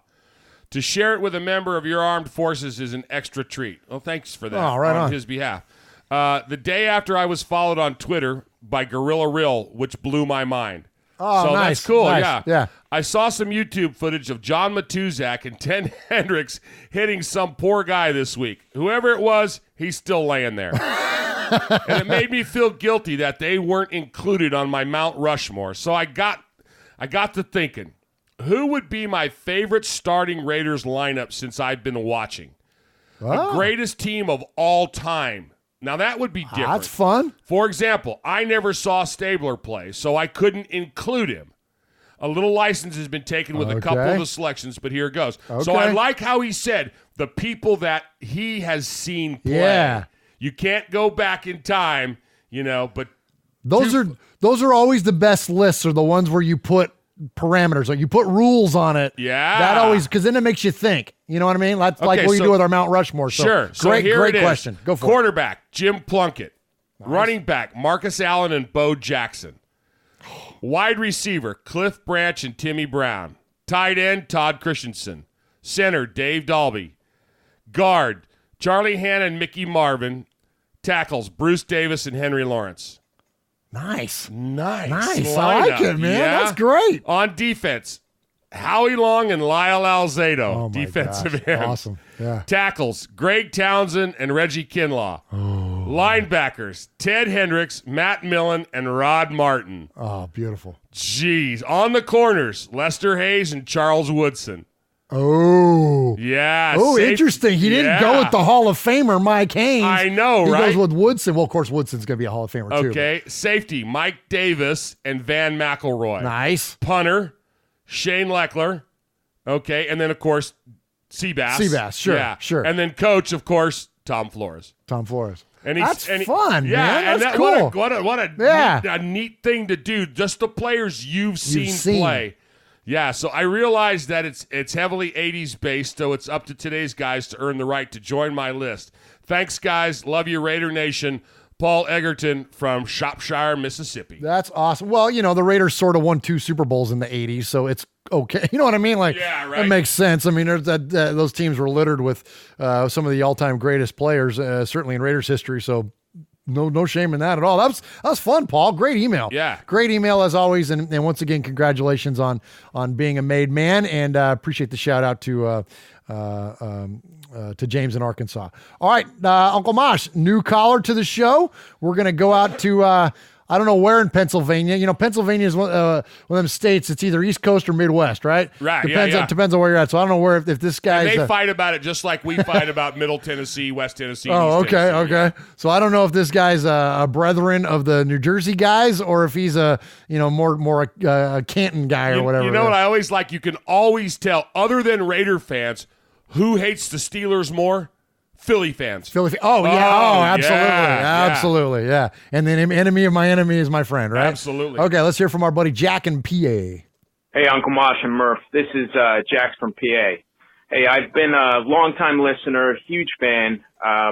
To share it with a member of your armed forces is an extra treat." Well, thanks for that on his behalf. The day after I was followed on Twitter, by Gorilla Reel, which blew my mind. Oh, so nice. That's cool, nice. yeah. I saw some YouTube footage of John Matuzak and Ted Hendricks hitting some poor guy this week. Whoever it was, he's still laying there. And it made me feel guilty that they weren't included on my Mount Rushmore. So I got to thinking, who would be my favorite starting Raiders lineup since I've been watching? The greatest team of all time. Now, that would be different. That's fun. For example, I never saw Stabler play, so I couldn't include him. A little license has been taken with a couple of the selections, but here it goes. Okay. So I like how he said the people that he has seen play. Yeah. You can't go back in time, but those are always the best lists, are the ones where you put parameters, like you put rules on it. Yeah. That always, because then it makes you think. You know what I mean? That's like what you do with our Mount Rushmore. So sure. Great question. Go for it. Quarterback, Jim Plunkett. Nice. Running back, Marcus Allen and Bo Jackson. Wide receiver, Cliff Branch and Timmy Brown. Tight end, Todd Christensen. Center, Dave Dalby. Guard, Charlie Hanna and Mickey Marvin. Tackles, Bruce Davis and Henry Lawrence. Nice. Nice. I like it, man. Yeah. That's great. On defense, Howie Long and Lyle Alzado. Oh, my defensive gosh. end. Awesome. Yeah. Tackles, Greg Townsend and Reggie Kinlaw. Oh. Linebackers, Ted Hendricks, Matt Millen, and Rod Martin. Oh, beautiful. Jeez. On the corners, Lester Hayes and Charles Woodson. Oh. Yeah. Oh, interesting. He didn't go with the Hall of Famer, Mike Haynes. I know, he right? He goes with Woodson. Well, of course, Woodson's going to be a Hall of Famer, too. Okay. Safety, Mike Davis and Van McElroy. Nice. Punter, Shane Leckler. Okay. And then, of course, Seabass. Seabass, sure, sure. And then coach, of course, Tom Flores. And that's fun, yeah, man. That's cool. cool. What a neat thing to do. Just the players you've seen play. Yeah, so I realize that it's heavily 80s based, so it's up to today's guys to earn the right to join my list. Thanks, guys. Love you, Raider Nation. Paul Egerton from Shropshire, Mississippi. That's awesome. Well, the Raiders sort of won 2 Super Bowls in the 80s, so it's okay. You know what I mean? Like, yeah, right. That makes sense. I mean, those teams were littered with some of the all-time greatest players, certainly in Raiders history, so no shame in that at all. That was fun, Paul. Great email. Yeah. Great email as always. And once again, congratulations on being a made man, and appreciate the shout out to James in Arkansas. All right, Uncle Mosh, new caller to the show. We're going to go out to, I don't know where in Pennsylvania. Pennsylvania is one of them states. It's either East Coast or Midwest, right? Right. Depends on where you're at. So I don't know where if this guy's. And they fight about it just like we fight about Middle Tennessee, West Tennessee. Oh, East Tennessee. okay. So I don't know if this guy's a brethren of the New Jersey guys, or if he's a more a Canton guy or whatever. You know what I always like? You can always tell, other than Raider fans, who hates the Steelers more. Philly fans. Oh, yeah. Oh, absolutely. Yeah. And then enemy of my enemy is my friend, right? Absolutely. Okay, let's hear from our buddy Jack in PA. Hey, Uncle Mosh and Murph. This is Jack from PA. Hey, I've been a long-time listener, huge fan,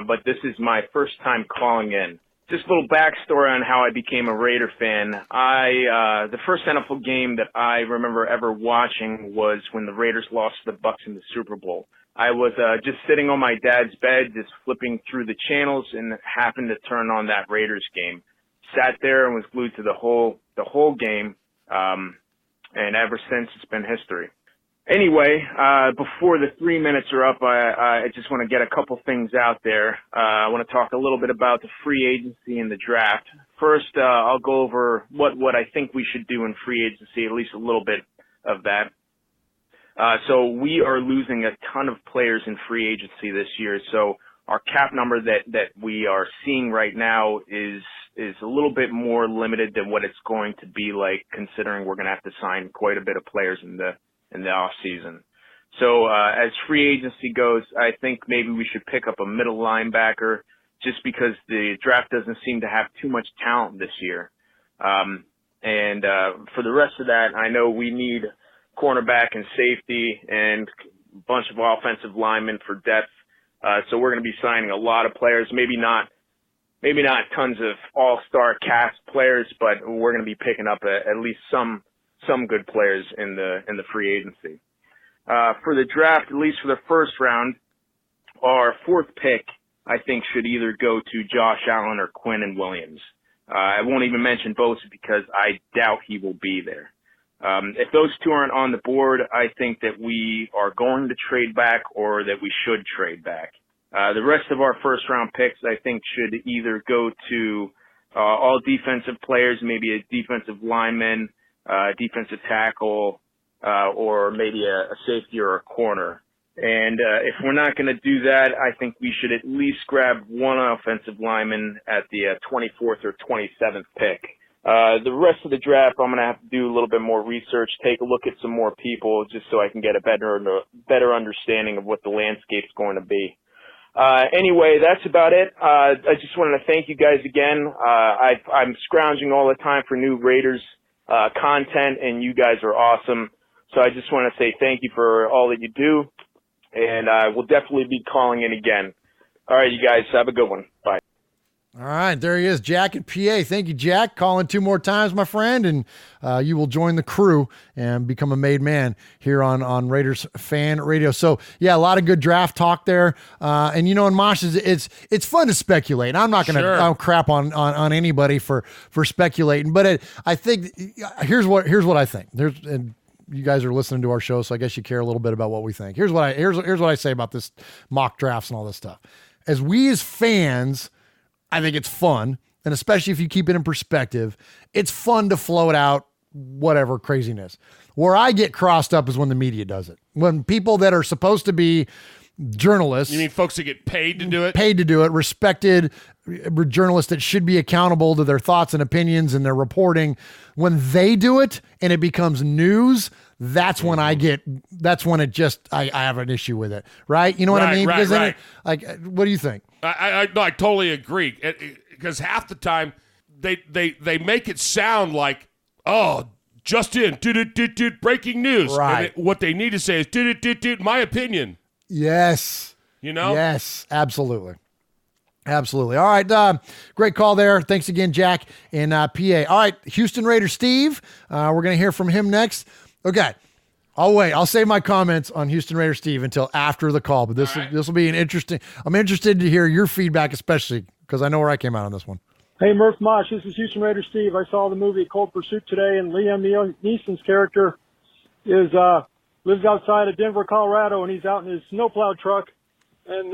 but this is my first time calling in. Just a little backstory on how I became a Raider fan. The first NFL game that I remember ever watching was when the Raiders lost to the Bucs in the Super Bowl. I was just sitting on my dad's bed, just flipping through the channels, and happened to turn on that Raiders game. Sat there and was glued to the whole game, and ever since it's been history. Anyway, before the 3 minutes are up, I just want to get a couple things out there. I want to talk a little bit about the free agency and the draft. First, I'll go over what I think we should do in free agency, at least a little bit of that. So we are losing a ton of players in free agency this year. So our cap number that we are seeing right now is a little bit more limited than what it's going to be like, considering we're going to have to sign quite a bit of players in the off season. So as free agency goes, I think maybe we should pick up a middle linebacker, just because the draft doesn't seem to have too much talent this year. And for the rest of that, I know we need cornerback and safety and a bunch of offensive linemen for depth. So we're going to be signing a lot of players, maybe not tons of all-star cast players, but we're going to be picking up at least some good players in the free agency. For the draft, at least for the first round, our fourth pick, I think, should either go to Josh Allen or Quinnen Williams. I won't even mention Bosa because I doubt he will be there. If those two aren't on the board, I think that we are going to trade back or that we should trade back. The rest of our first-round picks, I think, should either go to all defensive players, maybe a defensive lineman, defensive tackle, or maybe a safety or a corner. And if we're not going to do that, I think we should at least grab one offensive lineman at the 24th or 27th pick. The rest of the draft, I'm going to have to do a little bit more research, take a look at some more people, just so I can get a better understanding of what the landscape's going to be. Anyway, that's about it. I just wanted to thank you guys again. I'm scrounging all the time for new Raiders content, and you guys are awesome. So I just want to say thank you for all that you do, and we'll definitely be calling in again. All right, you guys, have a good one. Bye. All right, there he is, Jack in PA. Thank you, Jack. Calling 2 more times, my friend, and you will join the crew and become a made man here on Raiders Fan Radio. So, yeah, a lot of good draft talk there. And, in Mosh, it's fun to speculate. I'm not going to crap on anybody for speculating, but I think here's what I think. And you guys are listening to our show, so I guess you care a little bit about what we think. Here's what I say about this mock drafts and all this stuff. As fans, I think it's fun, and especially if you keep it in perspective, it's fun to float out whatever craziness. Where I get crossed up is when the media does it. When people that are supposed to be journalists. You mean folks that get paid to do it? Paid to do it, respected journalists that should be accountable to their thoughts and opinions and their reporting. When they do it and it becomes news, that's when I have an issue with it. Right? You know what I mean? Because then what do you think? I totally agree. Because half the time they make it sound like, oh, just in, breaking news. Right. And what they need to say is, my opinion. Yes. Yes, absolutely. Absolutely. All right. Great call there. Thanks again, Jack in PA. All right. Houston Raiders Steve. We're going to hear from him next. Okay. I'll wait. I'll save my comments on Houston Raiders Steve until after the call, but this will be an interesting. I'm interested to hear your feedback, especially because I know where I came out on this one. Hey, Murph Mosh, this is Houston Raiders Steve. I saw the movie Cold Pursuit today, and Liam Neeson's character lives outside of Denver, Colorado, and he's out in his snowplow truck, and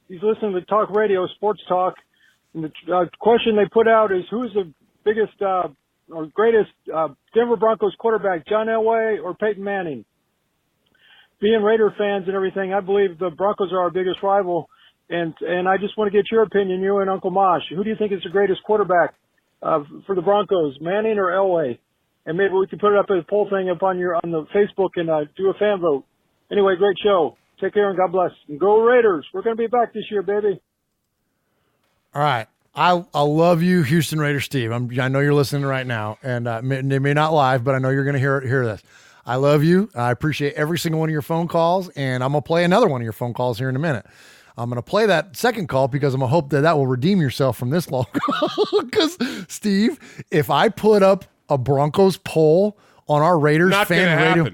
he's listening to talk radio, sports talk, and the question they put out is, who's the biggest or greatest Denver Broncos quarterback, John Elway or Peyton Manning? Being Raider fans and everything, I believe the Broncos are our biggest rival, and I just want to get your opinion, you and Uncle Mosh. Who do you think is the greatest quarterback for the Broncos, Manning or Elway? And maybe we can put it up as a poll thing up on the Facebook and do a fan vote. Anyway, great show. Take care and God bless. And go Raiders. We're going to be back this year, baby. All right. I love you, Houston Raiders Steve. I know you're listening right now, and they may not live, but I know you're going to hear this. I love you. I appreciate every single one of your phone calls, and I'm going to play another one of your phone calls here in a minute. I'm going to play that second call because I'm going to hope that will redeem yourself from this long call. Because, Steve, if I put up a Broncos poll on our Raiders fan radio,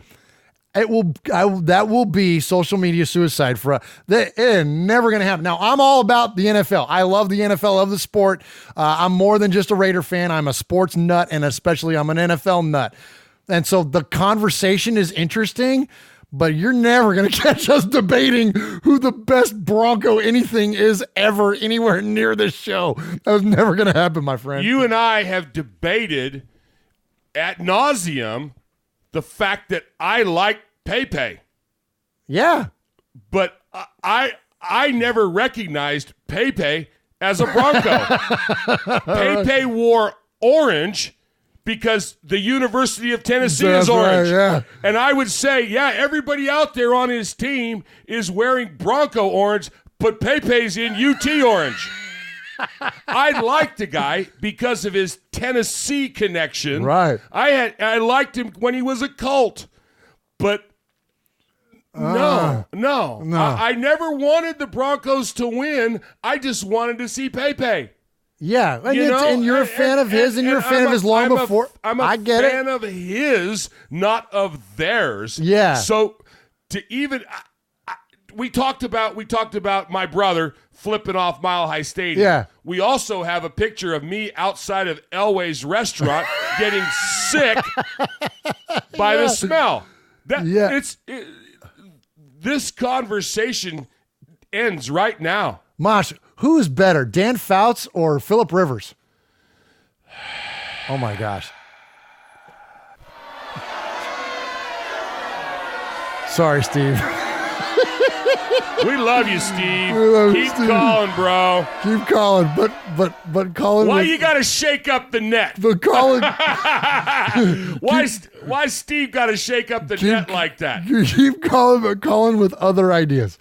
that will be social media suicide for us. It is never going to happen. Now, I'm all about the NFL. I love the NFL, love the sport. I'm more than just a Raider fan. I'm a sports nut, and especially I'm an NFL nut. And so the conversation is interesting, but you're never going to catch us debating who the best Bronco anything is ever anywhere near this show. That was never going to happen, my friend. You and I have debated ad nauseum the fact that I like Pepe. Yeah. But I never recognized Pepe as a Bronco. Pepe wore orange because the University of Tennessee is orange. Right, yeah. And I would say, everybody out there on his team is wearing Bronco orange, but Pepe's in UT orange. I liked the guy because of his Tennessee connection. Right. I liked him when he was a Colt, but no. I never wanted the Broncos to win. I just wanted to see Pepe. Yeah, and you're a fan of his, and you're a fan of his long before. I'm a fan of his, not of theirs. Yeah. So to even we talked about my brother flipping off Mile High Stadium. Yeah. We also have a picture of me outside of Elway's restaurant getting sick by the smell. This conversation ends right now. Mosh, who is better, Dan Fouts or Phillip Rivers? Oh my gosh. Sorry, Steve. We love you, Steve. Keep Steve. calling, bro. Keep calling, but calling. Why you got to shake up the net? But calling. Why Steve got to shake up the net like that? You keep calling, but calling with other ideas.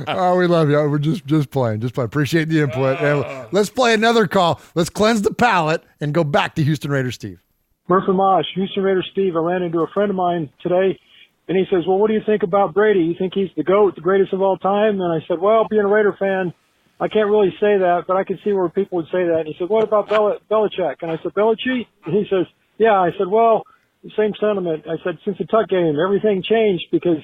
Oh, we love you. We're just playing. Appreciate the input. And let's play another call. Let's cleanse the palate and go back to Houston Raiders Steve. Murph and Mosh, Houston Raiders Steve. I ran into a friend of mine today, and he says, well, what do you think about Brady? You think he's the GOAT, the greatest of all time? And I said, well, being a Raider fan, I can't really say that, but I can see where people would say that. And he said, what about Belichick? And I said, Belichick? And he says, yeah. I said, well, the same sentiment. I said, since the Tuck game, everything changed because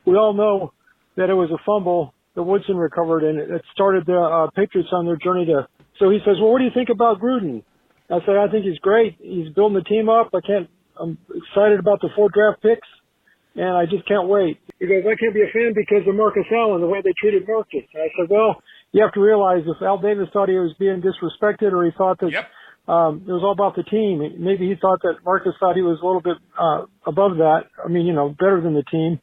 we all know that it was a fumble that Woodson recovered, and it started the Patriots on their journey to. So he says, well, what do you think about Gruden? I said, I think he's great. He's building the team up. I'm excited about the 4 draft picks, and I just can't wait. He goes, I can't be a fan because of Marcus Allen, the way they treated Marcus. And I said, well, you have to realize if Al Davis thought he was being disrespected or he thought that it was all about the team, maybe he thought that Marcus thought he was a little bit above that. I mean, better than the team.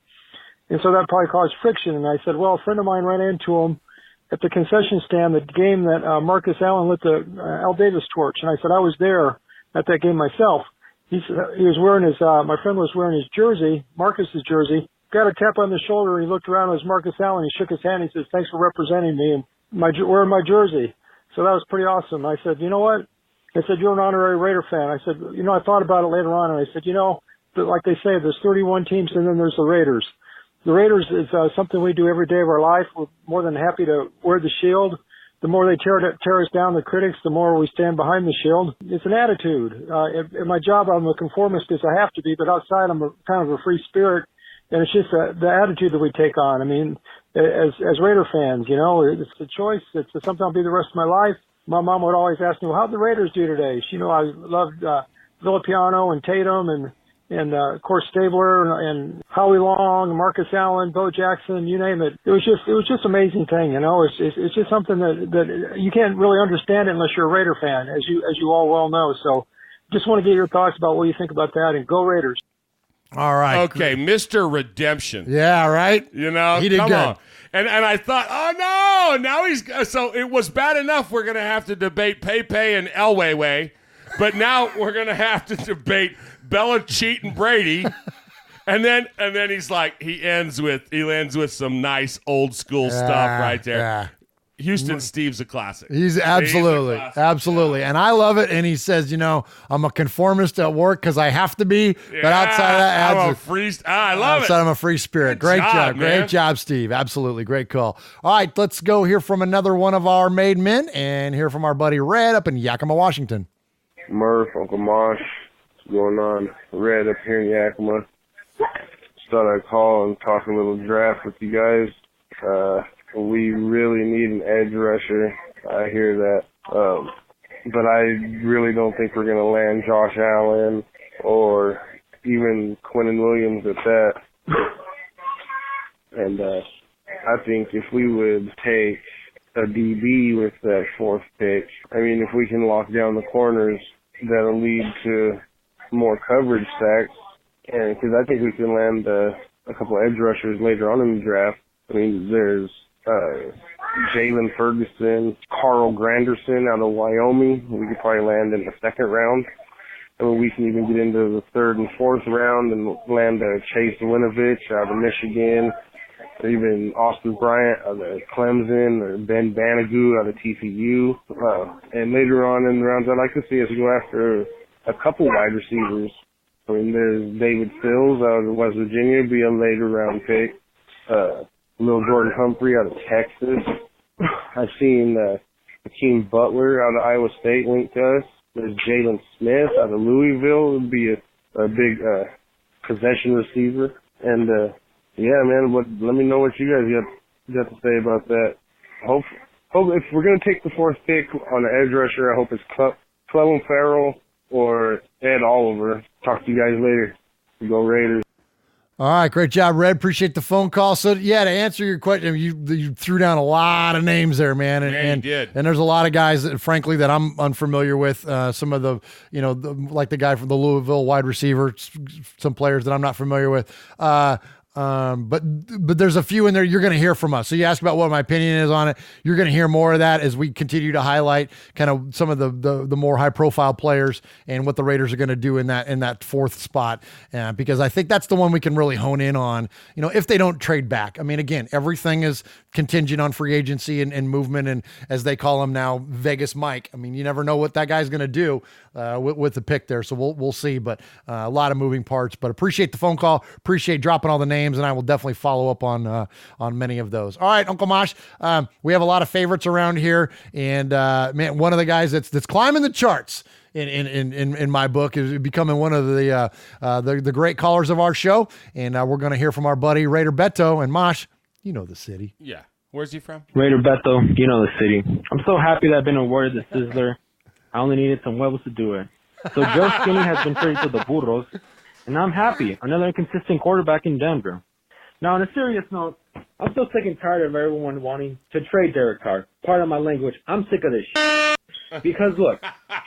And so that probably caused friction. And I said, well, a friend of mine ran into him at the concession stand, the game that Marcus Allen lit the Al Davis torch. And I said, I was there at that game myself. He was wearing my friend was wearing his jersey, Marcus's jersey, got a tap on the shoulder, and he looked around. It was Marcus Allen. He shook his hand. He says, thanks for representing me and wearing my jersey. So that was pretty awesome. I said, you know what? I said, you're an honorary Raider fan. I said, I thought about it later on, and I said, like they say, there's 31 teams, and then there's the Raiders. The Raiders is something we do every day of our life. We're more than happy to wear the shield. The more they tear us down, the critics, the more we stand behind the shield. It's an attitude. In my job, I'm a conformist as I have to be, but outside, I'm kind of a free spirit, and it's just the attitude that we take on. I mean, as Raider fans, it's a choice. It's something I'll be the rest of my life. My mom would always ask me, well, how'd the Raiders do today? She knew I loved Villapiano and Tatum and of course Stabler and Howie Long, Marcus Allen, Bo Jackson, you name it. It was just an amazing thing, It's just something that you can't really understand it unless you're a Raider fan, as you all well know. So, just want to get your thoughts about what you think about that, and go Raiders. All right. Okay, Mr. Redemption. Yeah, right. He did good. On. And I thought, oh no, now so it was bad enough we're gonna have to debate Pepe and Elway, but now we're gonna have to debate Belichick and Brady, and then he lands with some nice old school stuff right there. Yeah. Houston Steve's a classic. He's absolutely. And I love it. And he says, I'm a conformist at work because I have to be. Yeah, but outside of that, I love it. I'm a free spirit. Great job. Great job, Steve. Absolutely. Great call. All right, let's go hear from another one of our made men and hear from our buddy Red up in Yakima, Washington. Murph, Uncle Mosh, what's going on? Red up here in Yakima. Just thought I'd call and talk a little draft with you guys. We really need an edge rusher. I hear that. But I really don't think we're going to land Josh Allen or even Quinnen Williams at that. And I think if we would take a DB with that 4th pick, if we can lock down the corners, that'll lead to more coverage sacks. And because I think we can land a couple edge rushers later on in the draft. There's Jalen Ferguson, Carl Granderson out of Wyoming. We could probably land in the 2nd round. We can even get into the 3rd and 4th round and land Chase Winovich out of Michigan, or even Austin Bryant out of Clemson, or Ben Banagoo out of TCU. And later on in the rounds, I'd like to see us go after a couple wide receivers. There's David Sills out of West Virginia, be a later round pick. Lil Jordan Humphrey out of Texas. I've seen Hakeem Butler out of Iowa State linked to us. There's Jalen Smith out of Louisville. Would be a big possession receiver. And yeah, man, let me know what you guys got to say about that. Hope if we're gonna take the 4th pick on the edge rusher, I hope it's Clellan Farrell or Ed Oliver. Talk to you guys later. Go Raiders. All right, great job, Red. Appreciate the phone call. So, yeah, to answer your question, you threw down a lot of names there, man. And you did. And there's a lot of guys, that, frankly, that I'm unfamiliar with. Some of the, like the guy from the Louisville wide receiver, some players that I'm not familiar with. But there's a few in there you're going to hear from us. So you ask about what my opinion is on it. You're going to hear more of that as we continue to highlight kind of some of the more high profile players and what the Raiders are going to do in that 4th spot. Because I think that's the one we can really hone in on, if they don't trade back. I mean, again, everything is contingent on free agency and movement. And as they call him now, Vegas Mike. I mean, you never know what that guy's going to do with the pick there. So we'll see, but a lot of moving parts, but appreciate the phone call. Appreciate dropping all the names. And I will definitely follow up on many of those. All right, Uncle Mosh, we have a lot of favorites around here, and man, one of the guys that's climbing the charts in my book is becoming one of the great callers of our show, and we're going to hear from our buddy Raider Beto. And Mosh, you know the city. Yeah, where's he from? Raider Beto, you know the city. I'm so happy that I've been awarded the Sizzler. I only needed some huevos to do it. So Joe Skinny has been traded to the Burros. And I'm happy. Another inconsistent quarterback in Denver. Now, on a serious note, I'm so sick and tired of everyone wanting to trade Derek Carr. Pardon my language. I'm sick of this shit. Because, look,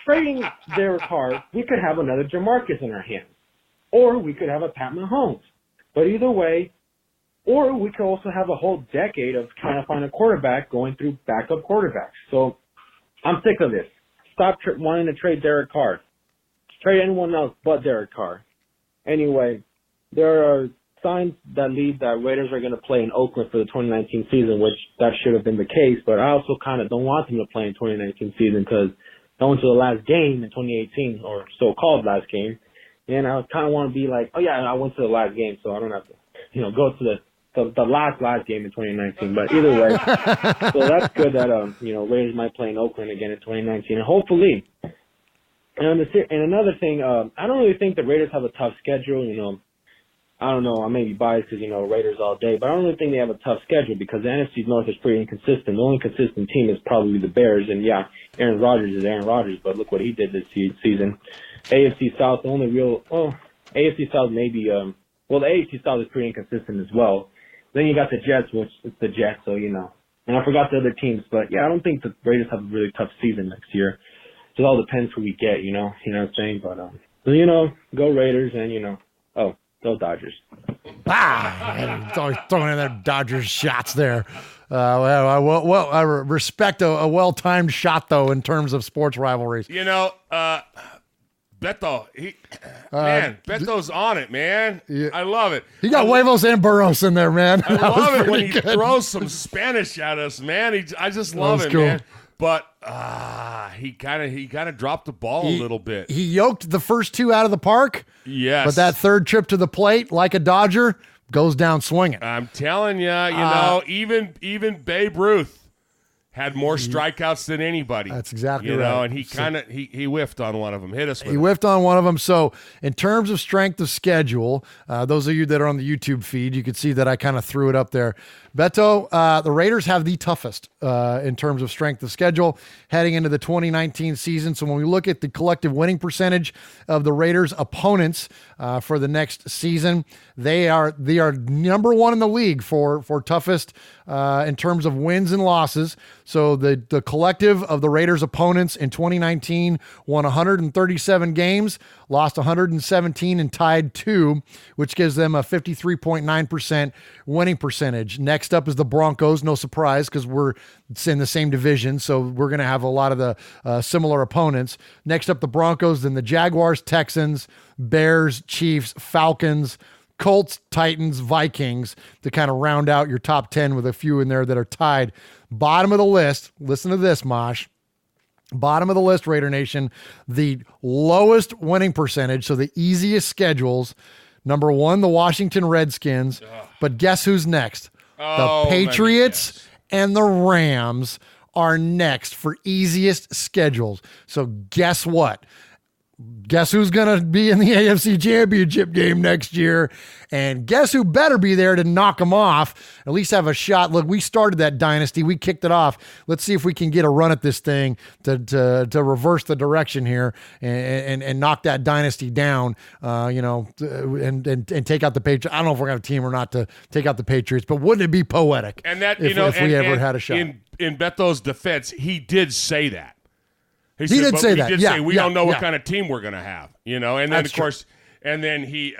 trading Derek Carr, we could have another Jamarcus in our hands. Or we could have a Pat Mahomes. But either way, or we could also have a whole decade of trying to find a quarterback going through backup quarterbacks. So I'm sick of this. Stop wanting to trade Derek Carr. Trade anyone else but Derek Carr. Anyway, there are signs that lead that Raiders are going to play in Oakland for the 2019 season, which that should have been the case, but I also kind of don't want them to play in 2019 season because I went to the last game in 2018, or so-called last game, and I kind of want to be like, oh yeah, I went to the last game, so I don't have to, go to the last game in 2019. But either way, so that's good that Raiders might play in Oakland again in 2019, and hopefully. And another thing, I don't really think the Raiders have a tough schedule. I don't know, I may be biased because, Raiders all day, but I don't really think they have a tough schedule because the NFC North is pretty inconsistent. The only consistent team is probably the Bears, and yeah, Aaron Rodgers is Aaron Rodgers, but look what he did this season. AFC South, the only real, AFC South maybe, the AFC South is pretty inconsistent as well. Then you got the Jets, which is the Jets, so, and I forgot the other teams, but yeah, I don't think the Raiders have a really tough season next year. It all depends who we get, you know what I'm saying? But, go Raiders and, go Dodgers. Man, always throwing in their Dodgers shots there. I respect a well-timed shot, though, in terms of sports rivalries. Beto, Beto's on it, man. Yeah. I love it. He got huevos and burros in there, man. I love it when he throws some Spanish at us, man. I just love it, cool. Man. But he kind of dropped the ball a little bit. He yoked the first two out of the park. Yes. But that third trip to the plate, like a Dodger, goes down swinging. I'm telling you, even Babe Ruth had more strikeouts than anybody. That's exactly right. And he whiffed on one of them. Hit us with it. He whiffed on one of them. So in terms of strength of schedule, those of you that are on the YouTube feed, you can see that I kind of threw it up there. Beto, the Raiders have the toughest in terms of strength of schedule heading into the 2019 season. So when we look at the collective winning percentage of the Raiders' opponents for the next season, they are number one in the league for toughest in terms of wins and losses. So the collective of the Raiders' opponents in 2019 won 137 games, lost 117 and tied 2, which gives them a 53.9% winning percentage. Next up is the Broncos. No surprise because we're in the same division, so we're going to have a lot of the similar opponents. Next up, the Broncos, then the Jaguars, Texans, Bears, Chiefs, Falcons, Colts, Titans, Vikings to kind of round out your top 10 with a few in there that are tied. Bottom of the list, listen to this, Mosh. Bottom of the list, Raider Nation, the lowest winning percentage, so the easiest schedules. Number 1, the Washington Redskins. But guess who's next? The Patriots and the Rams are next for easiest schedules. So guess what? guess who's going to be in the AFC Championship game next year? And guess who better be there to knock them off, at least have a shot. Look, we started that dynasty. We kicked it off. Let's see if we can get a run at this thing to reverse the direction here and knock that dynasty down, and take out the Patriots. I don't know if we're going to have a team or not to take out the Patriots, but wouldn't it be poetic and that, if we ever had a shot? In Beto's defense, he did say that. He did say that. We don't know what kind of team we're going to have, and then That's of course, and then he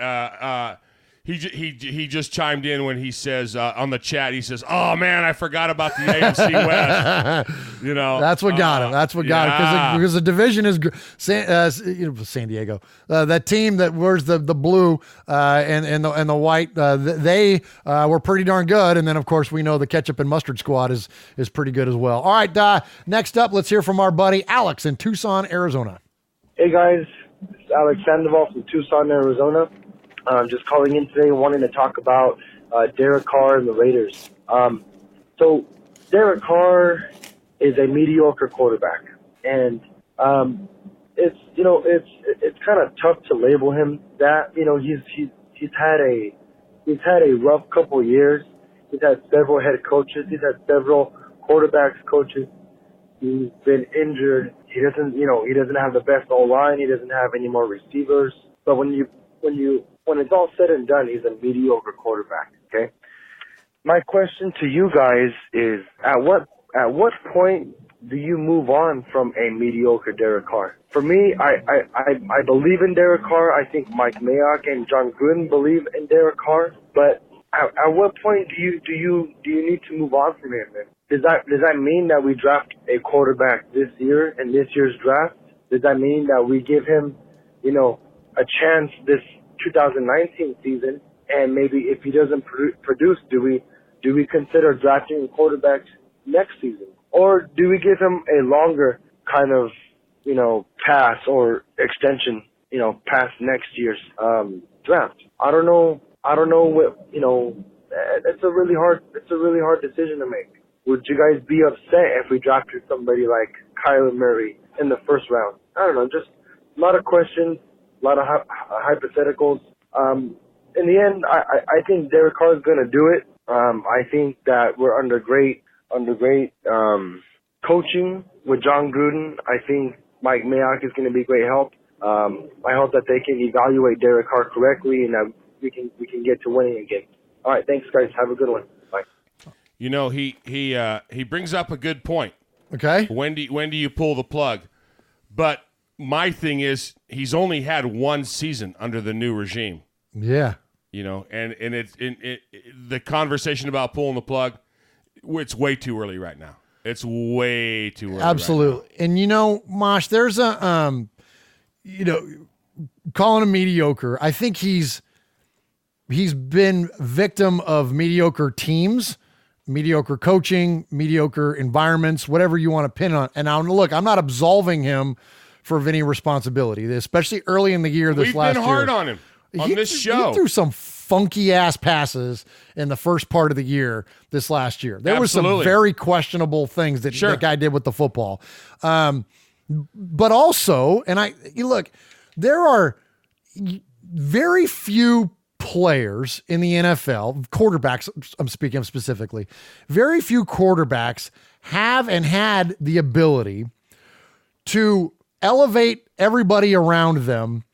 just chimed in when he says on the chat, he says, "Oh man, I forgot about the AFC West." That's what got him. That's what got him because the division is San Diego. That team that wears the blue and the white, they were pretty darn good. And then of course we know the ketchup and mustard squad is pretty good as well. All right, next up, let's hear from our buddy Alex in Tucson, Arizona. Hey guys, it's Alex Sandoval from Tucson, Arizona. Just calling in today, wanting to talk about Derek Carr and the Raiders. So Derek Carr is a mediocre quarterback, and it's kind of tough to label him that. He's had a rough couple of years. He's had several head coaches. He's had several quarterbacks coaches. He's been injured. He doesn't have the best O-line. He doesn't have any more receivers. But when it's all said and done, he's a mediocre quarterback. Okay. My question to you guys is: at what point do you move on from a mediocre Derek Carr? For me, I believe in Derek Carr. I think Mike Mayock and John Gruden believe in Derek Carr. But at what point do you need to move on from him? Does that mean that we draft a quarterback this year in this year's draft? Does that mean that we give him, a chance this 2019 season, and maybe if he doesn't produce, do we consider drafting a quarterback next season, or do we give him a longer kind of pass or extension past next year's draft? I don't know what it's a really hard decision to make. Would you guys be upset if we drafted somebody like Kyler Murray in the first round? I don't know, just a lot of questions, a lot of hypotheticals. In the end, I think Derek Carr is going to do it. I think that we're under great coaching with John Gruden. I think Mike Mayock is going to be great help. I hope that they can evaluate Derek Carr correctly and that we can get to winning again. All right, thanks guys. Have a good one. Bye. He brings up a good point. Okay. When do you pull the plug? But my thing is, he's only had one season under the new regime. Yeah. And it's the conversation about pulling the plug, it's way too early right now. It's way too early. Absolutely. Right now. And Mosh, there's a calling him mediocre. I think he's been victim of mediocre teams, mediocre coaching, mediocre environments, whatever you want to pin on. And now look, I'm not absolving him for any responsibility, especially early in the year. We've been hard on him on this show. He threw some funky ass passes in the first part of the year this last year. There were some very questionable things that that guy did with the football. But also, and look, there are very few players in the NFL, quarterbacks, I'm speaking of specifically, very few quarterbacks have and had the ability to elevate everybody around them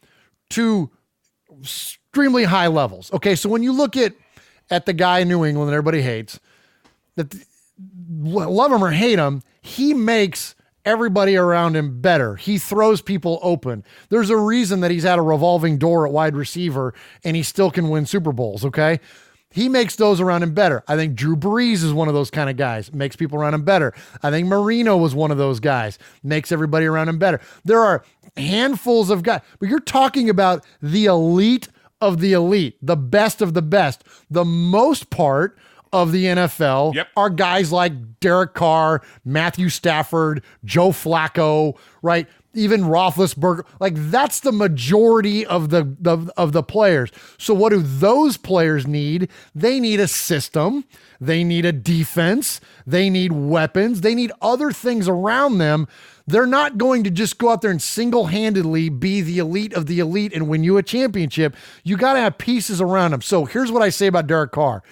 to extremely high levels. Okay, so when you look at the guy in New England that everybody hates, that love him or hate him, he makes everybody around him better. He throws people open. There's a reason that he's had a revolving door at wide receiver and he still can win Super Bowls, okay? He makes those around him better. I think Drew Brees is one of those kind of guys, makes people around him better. I think Marino was one of those guys, makes everybody around him better. There are handfuls of guys, but you're talking about the elite of the elite, the best of the best. The most part of the NFL are guys like Derek Carr, Matthew Stafford, Joe Flacco, right? Even Roethlisberger. Like that's the majority of the players. So what do those players need? They need a system. They need a defense. They need weapons. They need other things around them They're not going to just go out there and single-handedly be the elite of the elite and win you a championship. You got to have pieces around him. So here's what I say about Derek Carr.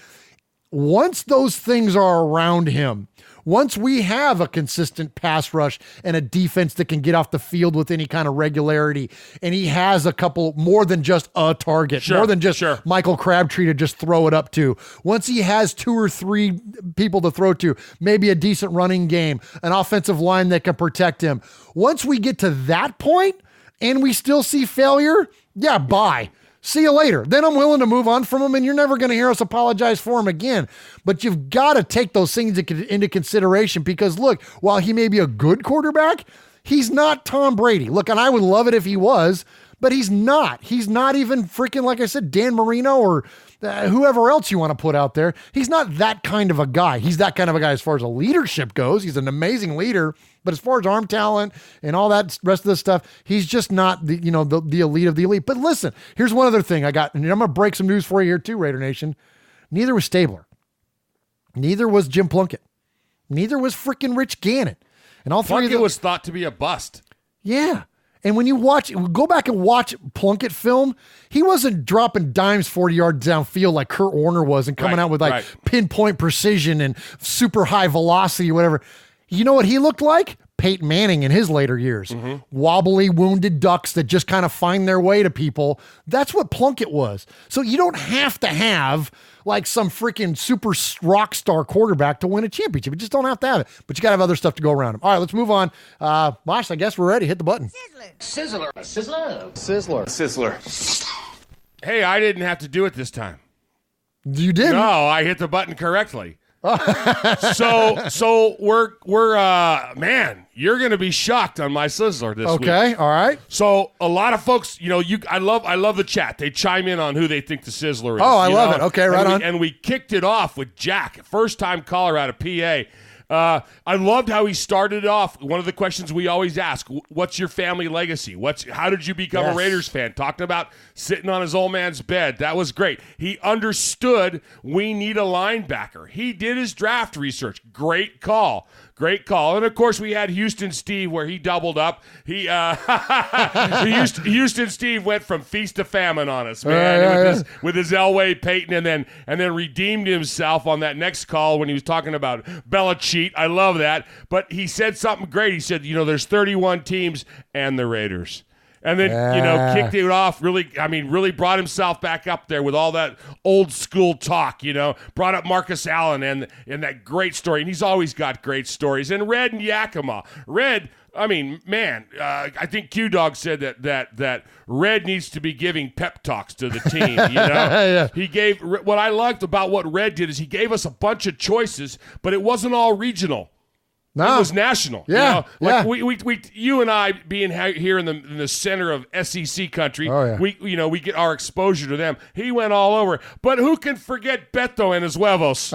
Once those things are around him, once we have a consistent pass rush and a defense that can get off the field with any kind of regularity, and he has a couple more than just a target, more than just Michael Crabtree to just throw it up to. Once he has 2 or 3 people to throw to, maybe a decent running game, an offensive line that can protect him. Once we get to that point and we still see failure, yeah, bye. See you later. Then I'm willing to move on from him, and you're never going to hear us apologize for him again. But you've got to take those things into consideration because, look, while he may be a good quarterback, he's not Tom Brady. Look, and I would love it if he was, but he's not. He's not even freaking, like I said, Dan Marino or whoever else you want to put out there. He's not that kind of a guy. He's that kind of a guy as far as a leadership goes. He's an amazing leader. But as far as arm talent and all that rest of the stuff, he's just not the elite of the elite. But listen, here's one other thing I got, and I'm going to break some news for you here too, Raider Nation. Neither was Stabler. Neither was Jim Plunkett. Neither was freaking Rich Gannon. And all three of them was thought to be a bust. Yeah. And when you go back and watch Plunkett film, he wasn't dropping dimes 40 yards downfield like Kurt Warner was and coming out with pinpoint precision and super high velocity or whatever. You know what he looked like? Peyton Manning in his later years. Mm-hmm. Wobbly, wounded ducks that just kind of find their way to people. That's what Plunkett was. So you don't have to have like some freaking super rock star quarterback to win a championship. You just don't have to have it. But you got to have other stuff to go around him. All right, let's move on. Mosh, I guess we're ready. Hit the button. Sizzler. Sizzler. Sizzler. Sizzler. Hey, I didn't have to do it this time. You didn't? No, I hit the button correctly. So we're man, you're gonna be shocked on my Sizzler this week. Okay, all right. So a lot of folks, I love the chat. They chime in on who they think the Sizzler is. Oh, I love it. Okay, right on. And we kicked it off with Jack, first time caller out of PA. I loved how he started off. One of the questions we always ask, what's your family legacy? How did you become a Raiders fan? Talking about sitting on his old man's bed. That was great. He understood we need a linebacker. He did his draft research. Great call. Great call. And, of course, we had Houston Steve where he doubled up. Houston Steve went from feast to famine on us, man, with his Elway, Peyton, and then redeemed himself on that next call when he was talking about Belichick. I love that. But he said something great. He said, there's 31 teams and the Raiders. And then, kicked it off, really brought himself back up there with all that old school talk, brought up Marcus Allen and that great story. And he's always got great stories. And Red and Yakima. Red, I think Q-Dog said that Red needs to be giving pep talks to the team, Yeah. He gave, what I liked about what Red did is he gave us a bunch of choices, but it wasn't all regional. No. It was national. Yeah. We you and I being here in the center of SEC country, we get our exposure to them. He went all over. But who can forget Beto and his huevos?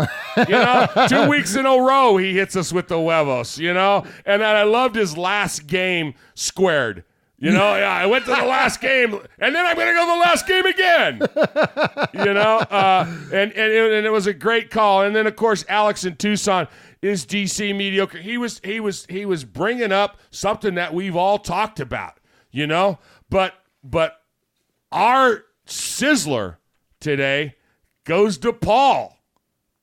2 weeks in a row he hits us with the huevos, And then I loved his last game squared. I went to the last game, and then I'm going to go to the last game again. And it was a great call. And then, of course, Alex in Tucson, is DC mediocre? He was bringing up something that we've all talked about, But our Sizzler today goes to Paul.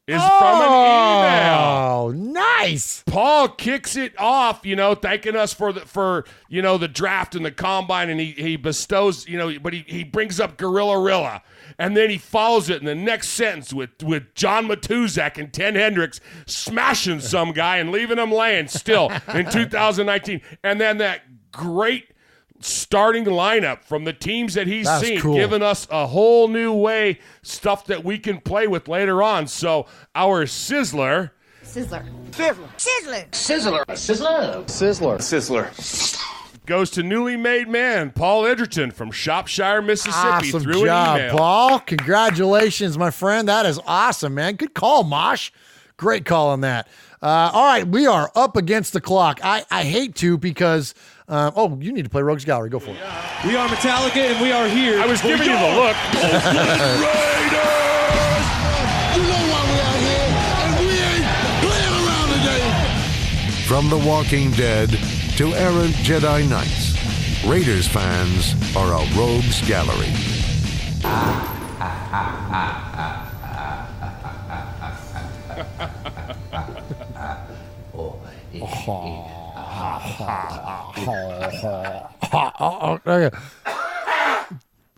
Is from an email. Oh, nice. Paul kicks it off, thanking us for the draft and the combine, and he bestows, but he brings up Gorilla. And then he follows it in the next sentence with John Matuzak and Ken Hendricks smashing some guy and leaving him laying still in 2019. And then that great starting lineup from the teams that he's seen, cool. Giving us a whole new way, stuff that we can play with later on. So our Sizzler. Sizzler. Goes to newly made man, Paul Edgerton from Shropshire, Mississippi. Awesome through job, an email. Paul. Congratulations, my friend. That is awesome, man. Good call, Mosh. Great call on that. All right, we are up against the clock. I hate to because, you need to play Rogues Gallery. Go for it. We are Metallica, and we are here. I was giving you the look. Raiders! You know why we out here, and we ain't playing around today. From The Walking Dead to errant Jedi Knights. Raiders fans are a rogues gallery.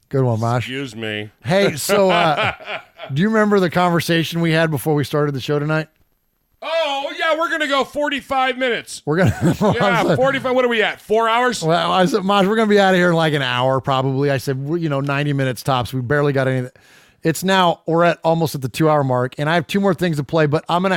Good one, Mosh. Excuse me. Hey, so do you remember the conversation we had before we started the show tonight? Oh, yeah, we're going to go 45 minutes. We're going to... Yeah, 45. What are we at? 4 hours? Well, I said, Mosh, we're going to be out of here in like an hour probably. I said, 90 minutes tops. We barely got anything. It's now, we're at almost at the 2 hour mark, and I have two more things to play, but we're going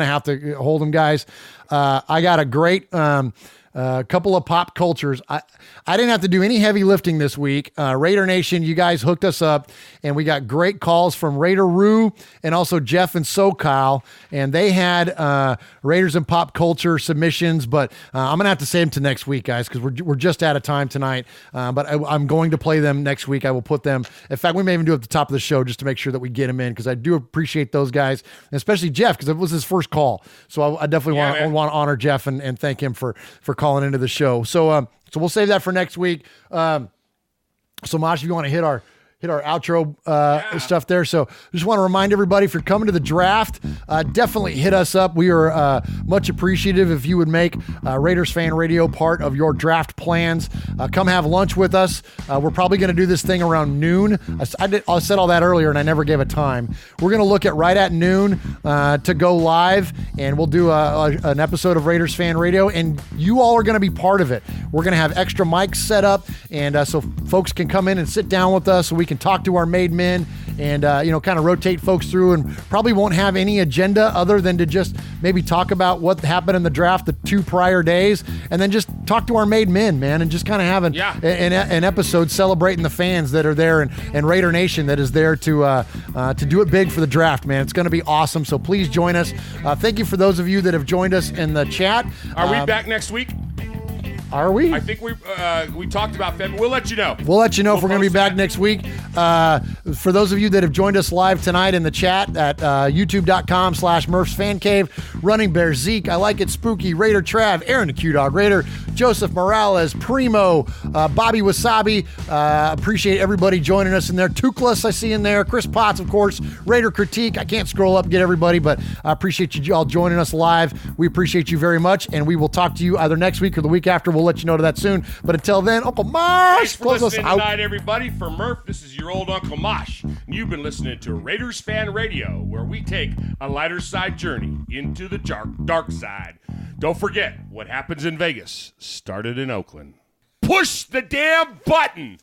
to have to hold them, guys. I got a great couple of pop cultures. I didn't have to do any heavy lifting this week. Raider Nation, you guys hooked us up, and we got great calls from Raider Rue and also Jeff and SoCal, and they had Raiders and pop culture submissions, but I'm going to have to save them to next week, guys, because we're just out of time tonight, but I'm going to play them next week. I will put them, in fact, we may even do it at the top of the show just to make sure that we get them in, because I do appreciate those guys, and especially Jeff, because it was his first call, so I definitely want to honor Jeff and thank him for calling into the show. So we'll save that for next week. So Mosh, if you want to hit our outro stuff there. So just want to remind everybody, if you're coming to the draft, definitely hit us up. We are much appreciative if you would make Raiders Fan Radio part of your draft plans. Come have lunch with us. We're probably going to do this thing around noon. I said all that earlier and I never gave a time. We're going to look at right at noon to go live, and we'll do an episode of Raiders Fan Radio, and you all are going to be part of it. We're going to have extra mics set up, and so folks can come in and sit down with us so we can talk to our made men and kind of rotate folks through, and probably won't have any agenda other than to just maybe talk about what happened in the draft the 2 prior days, and then just talk to our made men, man, and just kind of have an episode celebrating the fans that are there, and Raider Nation that is there to do it big for the draft, man. It's going to be awesome, so please join us. Thank you for those of you that have joined us in the chat. Are we back next week? Are we? I think we talked about February. We'll let you know. We'll let you know if we're going to be back next week. For those of you that have joined us live tonight in the chat at youtube.com/Murph's Fan Cave, Running Bear, Zeke, I Like It Spooky, Raider Trav, Aaron the Q-Dog Raider, Joseph Morales, Primo, Bobby Wasabi. Appreciate everybody joining us in there. Tuklas, I see in there. Chris Potts, of course. Raider Critique. I can't scroll up and get everybody, but I appreciate you all joining us live. We appreciate you very much, and we will talk to you either next week or the week after. We'll let you know to that soon. But until then, Uncle Mosh, thanks for listening tonight, everybody. For Murph, this is your old Uncle Mosh. You've been listening to Raiders Fan Radio, where we take a lighter side journey into the dark side. Don't forget, what happens in Vegas started in Oakland. Push the damn button!